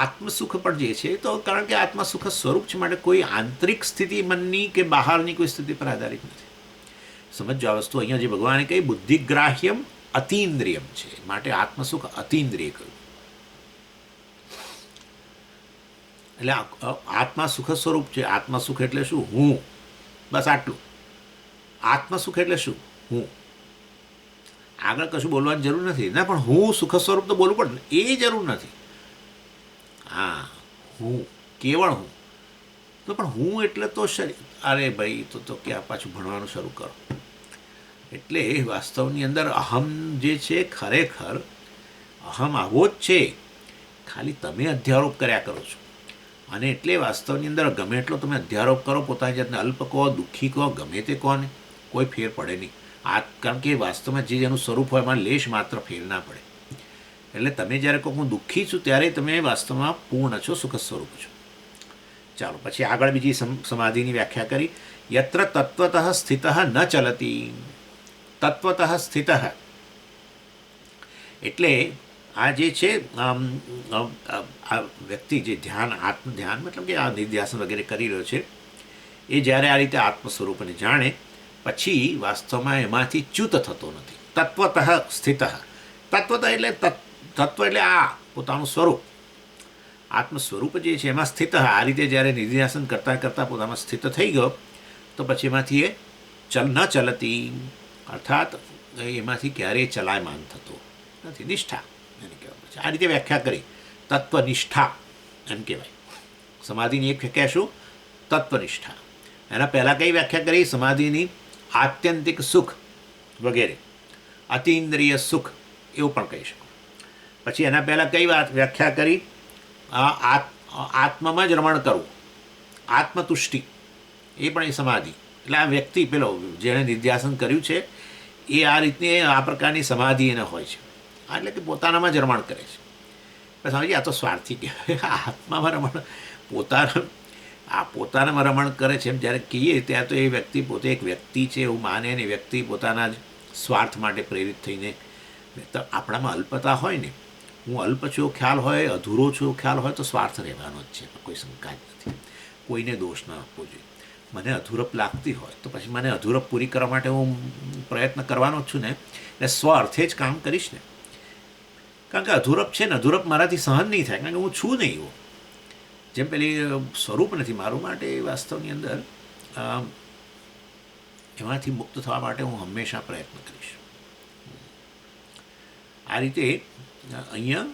આત્મસુખ પણ જે છે, તો કારણ કે આત્મસુખ સ્વરૂપ છે માટે કોઈ આંતરિક સ્થિતિ મનની કે બહારની કોઈ સ્થિતિ પર આધારિત નથી. સમજો આ વસ્તુ અહીંયા જે ભગવાને કહી બુદ્ધિગ્રાહ્યમ અતિન્દ્રિયમ છે, માટે આત્મસુખ અતિન્દ્રિય કહ્યું. એટલે આત્મા સુખ સ્વરૂપ છે. આત્મસુખ એટલે શું? હું. બસ આટલું. આત્મસુખ એટલે શું? હું. આગળ કશું બોલવાની જરૂર નથી. ના, પણ હું સુખ સ્વરૂપ તો બોલવું પડે ને, એ જરૂર નથી. હા, હું, કેવળ હું. તો પણ હું એટલે તો શરીર. અરે ભાઈ, તો ક્યાં પાછું ભણવાનું શરૂ કરો. એટલે વાસ્તવની અંદર અહમ જે છે, ખરેખર અહમ આવો જ છે, ખાલી તમે અધ્યારોપ કર્યા કરો છો. અને એટલે વાસ્તવની અંદર ગમે એટલો તમે અધ્યારોપ કરો, પોતાની જાતને અલ્પ કહો, દુઃખી કહો, ગમે તે કહો ને, કોઈ ફેર પડે નહીં. કારણ કે વાસ્તવમાં જે જેનું સ્વરૂપ હોય એમાં લેશ માત્ર ફેર ના પડે. એટલે તમે જ્યારે કહો હું દુઃખી છું, ત્યારે તમે વાસ્તવમાં પૂર્ણ છો, સુખ સ્વરૂપ છો. ચાલો પછી આગળ બીજી સમાધિની વ્યાખ્યા કરી. યત્ર તત્વતઃ સ્થિત ન ચલતી. તત્વતઃ સ્થિત એટલે આ જે છે આ વ્યક્તિ જે ધ્યાન, આત્મધ્યાન મતલબ કે આ નિધ્યાસન વગેરે કરી રહ્યો છે, એ જ્યારે આ રીતે આત્મ સ્વરૂપને જાણે પછી વાસ્તવમાં એમાંથી ચ્યુત થતો નથી. તત્વતઃ સ્થિત. તત્વતઃ એટલે તત્વ એટલે આ પોતાનું સ્વરૂપ, આત્મ સ્વરૂપ જે છે એમાં સ્થિત. આ રીતે જ્યારે નિધ્યાસન કરતાં કરતાં પોતામાં સ્થિત થઈ ગયો તો પછી એમાંથી એ ન ચલતી, અર્થાત એમાંથી ક્યારેય ચલાયમાન થતો નથી. નિષ્ઠા એને કહેવાય છે. આ રીતે વ્યાખ્યા કરી. તત્વનિષ્ઠા એમ કહેવાય. સમાધિની એક વ્યાખ્યા શું? તત્વનિષ્ઠા. એના પહેલાં કઈ વ્યાખ્યા કરી? સમાધિની આત્યંતિક સુખ વગેરે, અતિન્દ્રિય સુખ એવું પણ કહી શકો. પછી એના પહેલાં કઈ વ્યાખ્યા કરી? આત્મામાં જ રમણ કરવું, આત્મતુષ્ટિ, એ પણ એ સમાધિ. એટલે આ વ્યક્તિ પેલો જેણે નિધ્યાસન કર્યું છે એ આ રીતની આ પ્રકારની સમાધિ એને હોય છે. એટલે કે પોતાનામાં જ રમણ કરે છે. સમજીએ, આ તો સ્વાર્થી કહેવાય. આત્મામાં રમણ, પોતાનામાં રમણ કરે છે એમ જ્યારે કહીએ ત્યાં તો એ વ્યક્તિ પોતે એક વ્યક્તિ છે એવું માને ને વ્યક્તિ પોતાના જ સ્વાર્થ માટે પ્રેરિત થઈને. આપણામાં અલ્પતા હોય ને, હું અલ્પ છું ખ્યાલ હોય, અધૂરો છું ખ્યાલ હોય, તો સ્વાર્થ રહેવાનો જ છે, કોઈ શંકા જ નથી. કોઈને દોષ ના આપવો જોઈએ. મને અધૂરપ લાગતી હોય તો પછી મને અધૂરપ પૂરી કરવા માટે હું પ્રયત્ન કરવાનો જ છું ને, એટલે સ્વ અર્થે જ કામ કરીશ ને. કારણ કે અધૂરપ છે ને, અધૂરપ મારાથી સહન નહીં થાય, કારણ કે હું છું નહીં એવું. જેમ પેલી સ્વરૂપ નથી મારું, માટે વાસ્તવની અંદર એમાંથી મુક્ત થવા માટે હું હંમેશા પ્રયત્ન કરીશ. આ રીતે અહીંયા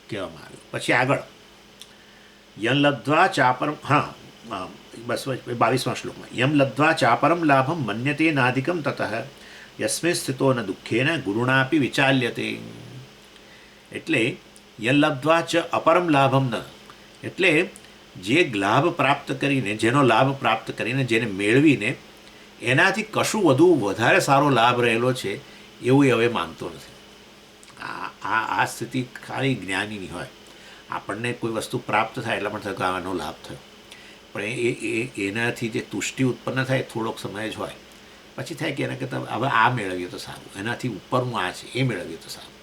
કહેવામાં આવ્યું. પછી આગળ યમ લબ્ધ્વા ચાપરમ, હા બસ 22મા શ્લોકમાં, યમ લબ્ધ્વા ચાપરમ લાભમ મન્યતે નાધિકમ તતઃ યસ્મે સ્થિતો ન દુઃખેન ગુરુણાપી વિચાલ્યતે. એટલે યમ લબ્ધ્વા ચ અપરમ લાભમ ન, એટલે જે લાભ પ્રાપ્ત કરીને, જેનો લાભ પ્રાપ્ત કરીને, જેને મેળવીને એનાથી કશું વધારે સારો લાભ રહેલો છે એવું હવે માનતો નથી. આ સ્થિતિ ખાલી જ્ઞાનીની હોય. આપણને કોઈ વસ્તુ પ્રાપ્ત થાય એટલા માટે આનો લાભ થયો, પણ એનાથી જે તુષ્ટિ ઉત્પન્ન થાય થોડોક સમય જ હોય, પછી થાય કે એના કરતાં હવે આ મેળવીએ તો સારું, એનાથી ઉપરનું આ છે એ મેળવીએ તો સારું.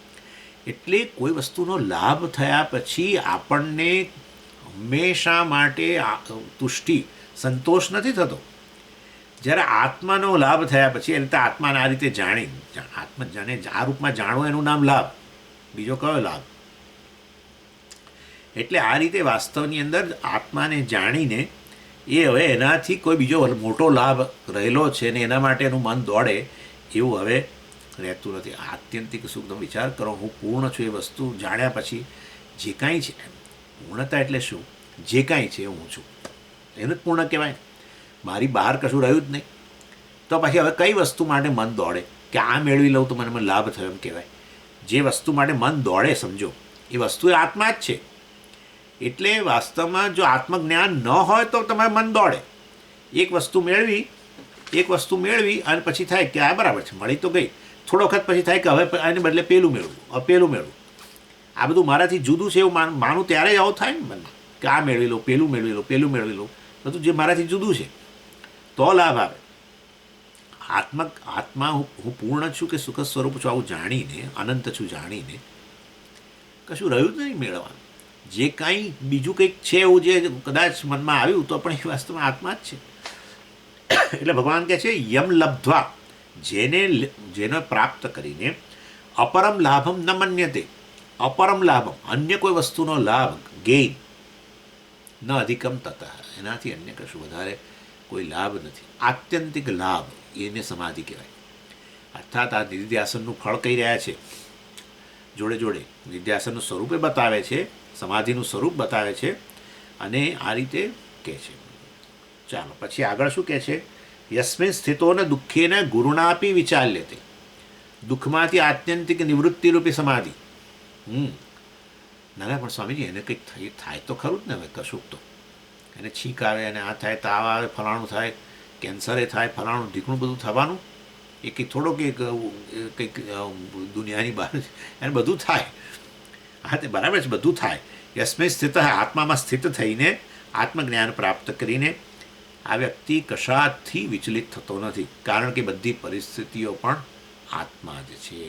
એટલે કોઈ વસ્તુનો લાભ થયા પછી આપણને હંમેશા માટે તુષ્ટિ, સંતોષ નથી થતો. જ્યારે આત્માનો લાભ થયા પછી, એટલે આત્માને આ રીતે આત્મજાને આ રૂપમાં જાણવો, એનું નામ લાભ. બીજો કયો લાભ? એટલે આ રીતે વાસ્તવની અંદર આત્માને જાણીને એ હવે એનાથી કોઈ બીજો મોટો લાભ રહેલો છે ને એના માટે એનું મન દોડે એવું હવે રહેતું નથી. આત્યંતિક સુખ, તમે વિચાર કરો, હું પૂર્ણ છું એ વસ્તુ જાણ્યા પછી જે કાંઈ છે, પૂર્ણતા એટલે શું? જે કાંઈ છે હું છું, એનું જ પૂર્ણ કહેવાય. મારી બહાર કશું રહ્યું જ નહીં. તો પછી હવે કઈ વસ્તુ માટે મન દોડે કે આ મેળવી લઉં તો મને લાભ થયો એમ કહેવાય? જે વસ્તુ માટે મન દોડે, સમજો, એ વસ્તુ એ આત્મા જ છે. એટલે વાસ્તવમાં જો આત્મજ્ઞાન ન હોય તો તમારે મન દોડે. એક વસ્તુ મેળવી અને પછી થાય કે આ બરાબર છે, મળી તો ગઈ. થોડો વખત પછી થાય કે હવે આને બદલે પેલું મેળવું. આ બધું મારાથી જુદું છે એવું માનું ત્યારે જ આવું થાય ને મનમાં કે આ મેળવી લો, પેલું મેળવી લો. બધું જે મારાથી જુદું છે તો લાભ આવે. આત્મા હું પૂર્ણ છું કે સુખ સ્વરૂપ છું આવું જાણીને, અનંત છું જાણીને, કશું રહ્યું જ નહીં મેળવવાનું. જે કાંઈ બીજું કંઈક છે એવું જે કદાચ મનમાં આવ્યું તો પણ એ વાસ્તવમાં આત્મા જ છે. એટલે ભગવાન કહે છે યમ લબ્ધ્વા, જેને પ્રાપ્ત કરીને અપરમ લાભમ ન મન્યતે. અપરમ લાભમ, અન્ય કોઈ વસ્તુનો લાભ, ગેઇન, ન અધિકમ તતઃ, એનાથી અન્ય કશું વધારે કોઈ લાભ નથી. આત્યંતિક લાભ એને સમાધિ કહેવાય. અર્થાત આ નિધિધ્યાસનનું ફળ કહી રહ્યા છે, જોડે જોડે નિધિધ્યાસનનું સ્વરૂપે બતાવે છે, સમાધિનું સ્વરૂપ બતાવે છે, અને આ રીતે કહે છે. ચાલો પછી આગળ શું કહે છે? યસ્મિન સ્થિતોને દુઃખેને ગુરુણાપી વિચાલ્યતે. દુઃખમાંથી આત્યંતિક નિવૃત્તિરૂપી સમાધિ. ના પણ સ્વામીજી એને કંઈક થાય તો ખરું જ ને. હવે કશુંક તો એને છીંક આવે, અને આ થાય, તાવ આવે, ફલાણું થાય, કેન્સરે થાય, ફલાણું ઢીકણું બધું થવાનું. એ કંઈક થોડો કંઈક દુનિયાની બહાર એને બધું થાય. હા, તે બરાબર છે, બધું થાય. યસ્મે સ્થિત, આત્મામાં સ્થિત થઈને આત્મજ્ઞાન પ્રાપ્ત કરીને આ વ્યક્તિ કશાથી વિચલિત થતો નથી, કારણ કે બધી પરિસ્થિતિઓ પણ આત્મા જ છે.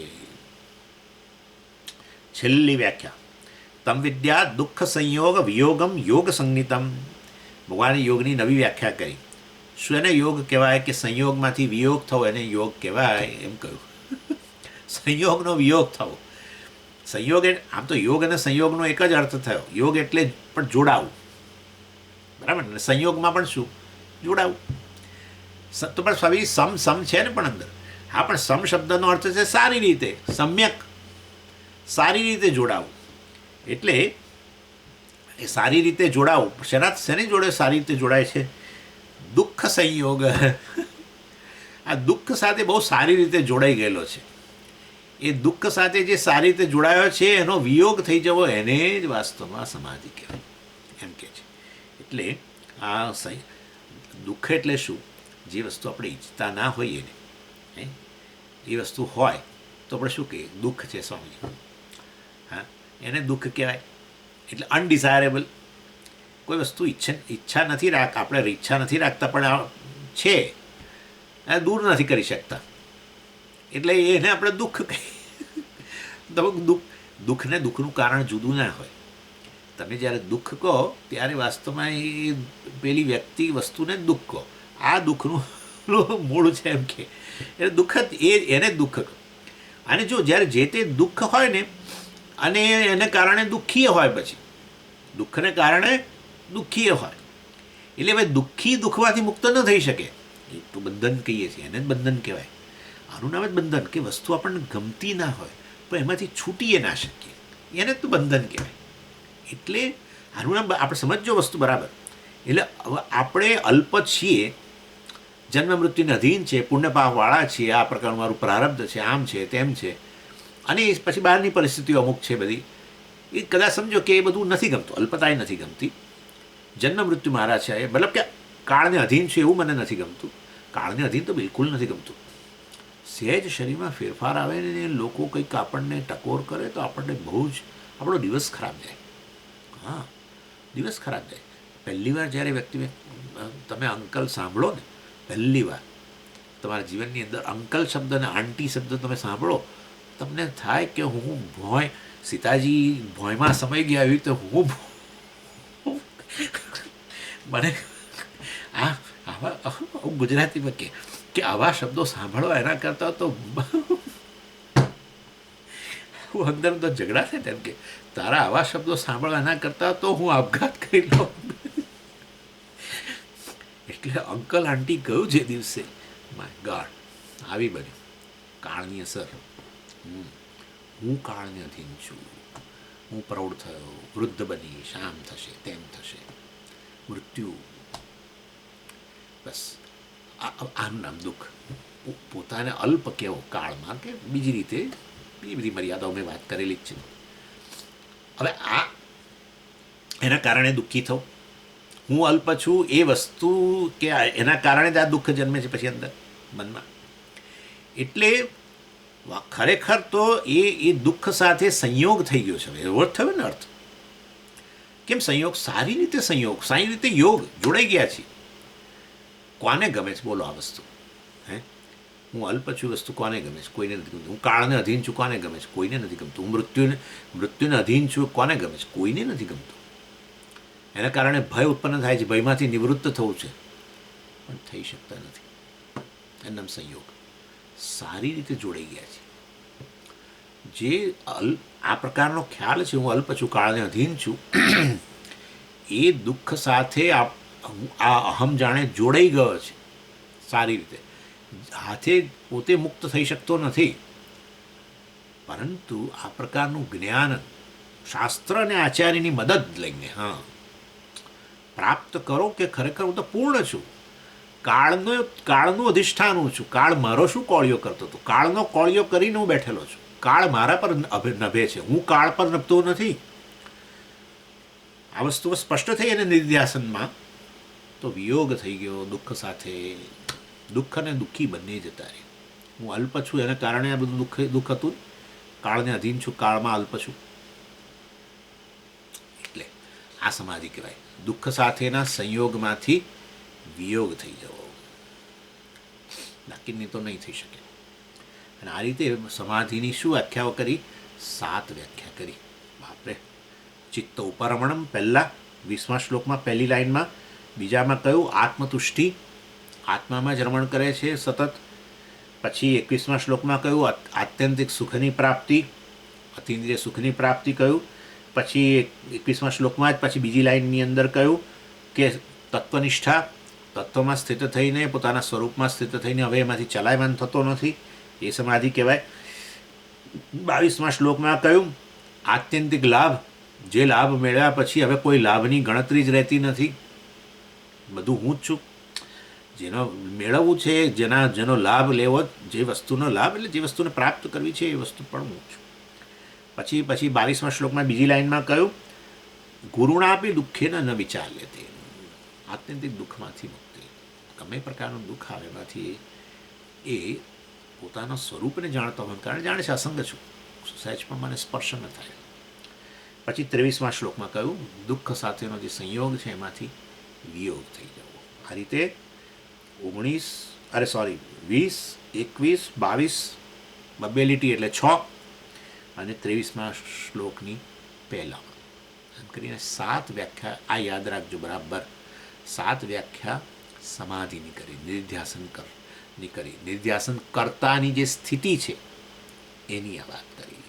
છેલ્લી વ્યાખ્યા, તમ વિદ્યા દુઃખ સંયોગ વિયોગમ યોગ સંગીતમ. ભગવાને યોગની નવી વ્યાખ્યા કરી. શું એને યોગ કહેવાય કે સંયોગમાંથી વિયોગ થવો એને યોગ કહેવાય એમ કહ્યું. સંયોગનો વિયોગ થવો. સંયોગ આમ તો યોગ અને સંયોગનો એક જ અર્થ થયો. યોગ એટલે પણ જોડાવું, બરાબર ને? સંયોગમાં પણ શું? જોડાવું. તો પણ સ્વામી સમ છે ને પણ અંદર. હા, પણ સમ શબ્દનો અર્થ છે સારી રીતે, સમ્યક, સારી રીતે જોડાવું. એટલે એ સારી રીતે જોડાવું. શેની જોડે સારી રીતે જોડાય છે? દુઃખ સંયોગ. આ દુઃખ સાથે બહુ સારી રીતે જોડાઈ ગયેલો છે. એ દુઃખ સાથે જે સારી રીતે જોડાયો છે એનો વિયોગ થઈ જવો, એને જ વાસ્તવમાં સમાધિ કહેવાય એમ કે છે. એટલે આ દુઃખ એટલે શું? જે વસ્તુ આપણે ઈચ્છતા ના હોઈએ ને, એ વસ્તુ હોય તો આપણે શું કહીએ? દુઃખ છે સ્વામી. હા, એને દુઃખ કહેવાય. એટલે અનડિઝાયરેબલ કોઈ વસ્તુ ઈચ્છા નથી આપણે ઈચ્છા નથી રાખતા, પણ છે, દૂર નથી કરી શકતા, એટલે એને આપણે દુઃખ કહીએ. દુઃખને દુઃખનું કારણ જુદું ના હોય. તમે જ્યારે દુઃખ કહો ત્યારે વાસ્તવમાં એ પેલી વ્યક્તિ વસ્તુને દુઃખ કહો. આ દુઃખનું મૂળ છે એમ કે એટલે દુઃખ એને દુઃખ કહો. અને જો જ્યારે જે તે દુઃખ હોય ને, અને એને કારણે દુઃખીય હોય, પછી દુઃખને કારણે દુઃખીય હોય, એટલે હવે દુઃખી દુઃખમાંથી મુક્ત ન થઈ શકે. એ તો બંધન કહીએ છીએ, એને જ બંધન કહેવાય. આનું નામ જ બંધન, કે વસ્તુ આપણને ગમતી ના હોય પણ એમાંથી છૂટીએ ના શકીએ, એને જ તો બંધન કહેવાય. એટલે આનું નામ આપણે સમજો વસ્તુ બરાબર. એટલે હવે આપણે અલ્પ છીએ, જન્મ મૃત્યુને અધીન છે, પુણ્યપાપવાળા છીએ, આ પ્રકારનું મારું પ્રારબ્ધ છે, આમ છે, તેમ છે, અને પછી બહારની પરિસ્થિતિઓ અમુક છે બધી. એ કદાચ સમજો કે એ બધું નથી ગમતું, અલ્પતા એ નથી ગમતી, જન્મ મૃત્યુ મારા છે, મતલબ કે કાળને અધીન છે એવું મને નથી ગમતું. કાળને અધીન તો બિલકુલ નથી ગમતું. સહેજ શરીરમાં ફેરફાર આવે ને લોકો કંઈક આપણને ટકોર કરે તો આપણને બહુ જ આપણો દિવસ ખરાબ જાય. હા, દિવસ ખરાબ જાય. પહેલી વાર જ્યારે તમે અંકલ સાંભળો ને, પહેલી વાર તમારા જીવનની અંદર અંકલ શબ્દ અને આંટી શબ્દ તમે સાંભળો, તમને થાય કે હું સીતાજી ભોંયમાં સમય ગયા એવી રીતે હું મને આવા ગુજરાતીમાં કે આવા શબ્દો સાંભળવા એના કરતા તો હું અંદર તો ઝઘડા થાય તેમ કે તારા આવા શબ્દો સાંભળવા એના કરતા તો હું આપઘાત કરી લઉં. એટલે અંકલ આંટી ગયું જે દિવસે, માય ગોડ, આવી બન્યું કાળની અસર. હું કાળને અધીન છું, હું પ્રૌઢ થયો, વૃદ્ધ બનીશ, આમ થશે, તેમ થશે, મૃત્યુ. બસ આનું નામ દુઃખ. પોતાને અલ્પ કહેવો કાળમાં કે બીજી રીતે બીજી બધી મર્યાદાઓ મેં વાત કરેલી જ છે. હવે એના કારણે દુઃખી થવું, હું અલ્પ છું એ વસ્તુ કે એના કારણે જ આ દુઃખ જન્મે છે પછી અંદર મનમાં. એટલે ખરેખર તો એ દુઃખ સાથે સંયોગ થઈ ગયો છે. એવો જ થયો ને અર્થ. કેમ સંયોગ? સારી રીતે સંયોગ, સારી રીતે યોગ, જોડાઈ ગયા છે. કોને ગમે છે બોલો આ વસ્તુ? હે, હું અલ્પ છું વસ્તુ કોને ગમે છે? કોઈને નથી ગમતું. હું કાળને અધીન છું, કોને ગમે છે? કોઈને નથી ગમતું. હું મૃત્યુને અધીન છું, કોને ગમે છે? કોઈને નથી ગમતું. એના કારણે ભય ઉત્પન્ન થાય છે, ભયમાંથી નિવૃત્ત થવું છે, પણ થઈ શકતા નથી. એનું નામ સંયોગ. સારી રીતે જોડાઈ ગયા છે. જે આ પ્રકારનો ખ્યાલ છે, હું અલ્પ છું, કાળને અધીન છું, એ દુઃખ સાથે આ અહમ જાણે જોડાઈ ગયો છે સારી રીતે. હાથે પોતે મુક્ત થઈ શકતો નથી, પરંતુ આ પ્રકારનું જ્ઞાન શાસ્ત્ર અને આચાર્યની મદદ લઈને પ્રાપ્ત કરો કે ખરેખર હું તો પૂર્ણ છું, કાળનું અધિષ્ઠાન હું છું. કાળ મારો શું કોળિયો કરતો હતો? કાળનો કોળિયો કરીને હું બેઠેલો છું. કાળ મારા પર નભે છે, હું કાળ પર નભતો નથી. આ વસ્તુઓ સ્પષ્ટ થઈ અને નિધ્યાસનમાં તો વિયોગ થઈ ગયો દુઃખ સાથે. દુઃખ અને દુઃખી બંને જતા રહે. હું અલ્પ છું એના કારણે આ બધું દુઃખ હતું. કાળને અધીન છું, કાળમાં અલ્પ છું. એટલે આ સમાધિ કહેવાય. દુઃખ સાથેના સંયોગમાંથી વિયોગ થઈ જવો. બાકીની તો નહીં થઈ શકે. અને આ રીતે સમાધિની શું વ્યાખ્યાઓ કરી? 7 વ્યાખ્યા કરી. બાપરે! ચિત્ત ઉપરમણમ પહેલાં 20મા શ્લોકમાં પહેલી લાઈનમાં. બીજામાં કહ્યું આત્મતુષ્ટિ, આત્મામાં જ રમણ કરે છે સતત. પછી 21મા શ્લોકમાં કહ્યું આત્યંતિક સુખની પ્રાપ્તિ, અતિન્દ્રિય સુખની પ્રાપ્તિ કહ્યું. પછી 21મા શ્લોકમાં જ પછી બીજી લાઈનની અંદર કહ્યું કે તત્વનિષ્ઠા, તત્વમાં સ્થિત થઈને પોતાના સ્વરૂપમાં સ્થિત થઈને હવે એમાંથી ચલાયમાન થતો નથી, એ સમાધિ કહેવાય. 22મા શ્લોકમાં કહ્યું આત્યંતિક લાભ, જે લાભ મેળવ્યા પછી હવે કોઈ લાભની ગણતરી જ રહેતી નથી, બધું હું જ છું. જેનો મેળવવું છે, જેનો લાભ લેવો, જે વસ્તુનો લાભ એટલે જે વસ્તુને પ્રાપ્ત કરવી છે એ વસ્તુ પણ હું છું. પછી 22મા શ્લોકમાં બીજી લાઈનમાં કહ્યું ગુરુણાપી દુઃખેન ન વિચાર્ય તે, આત્યંતિક દુઃખમાંથી મુક્તિ. ગમે પ્રકારનું દુઃખ આવે એમાંથી એ પોતાના સ્વરૂપને જાણતો હોય, કારણ જાણે છે અસંગ છું, સહેજ પણ મને સ્પર્શ ન થાય. પછી 23મા શ્લોકમાં કહ્યું દુઃખ સાથેનો જે સંયોગ છે એમાંથી વિયોગ થઈ જવો. આ રીતે 20, 21, 22 બબ્બે લીટી એટલે 6 અને 23મા શ્લોકની પહેલામાં. એમ કરીને 7 વ્યાખ્યા આ યાદ રાખજો બરાબર. 7 વ્યાખ્યા સમાધિની કરી, નિધ્યાસનની કરી. નિધ્યાસન કરતાની જે સ્થિતિ છે એની આ વાત કરી.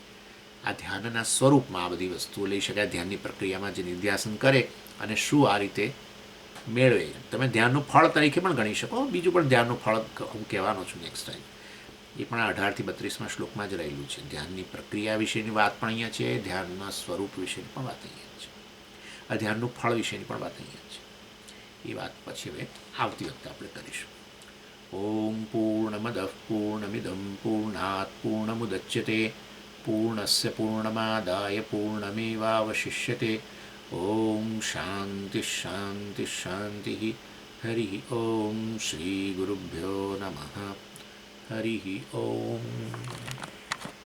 આ ધ્યાનના સ્વરૂપમાં આ બધી વસ્તુઓ લઈ શકાય. ધ્યાનની પ્રક્રિયામાં જે નિધ્યાસન કરે અને શું આ રીતે મેળવે. તમે ધ્યાનનું ફળ તરીકે પણ ગણી શકો. બીજું પણ ધ્યાનનું ફળ હું કહેવાનો છું નેક્સ્ટ ટાઈમ. એ પણ 18 થી 32મા શ્લોકમાં જ રહેલું છે. ધ્યાનની પ્રક્રિયા વિશેની વાત પણ અહીંયા છે, ધ્યાનના સ્વરૂપ વિશેની પણ વાત અહીંયા છે, આ ધ્યાનનું ફળ વિશેની પણ વાત અહીંયા છે. એ વાત પછી હવે આવતી વખતે આપણે કરીશું. ઓમ પૂર્ણમદ પૂર્ણમિદમ પૂર્ણાત પૂર્ણમુદચ્યતે પૂર્ણસ્ય પૂર્ણમાદાય પૂર્ણમેવાવશિષ્યતે. ઓમ શાંતિ શાંતિ શાંતિ. હરિ ઓમ શ્રી ગુરુભ્યો નમઃ. હરિ ઓમ.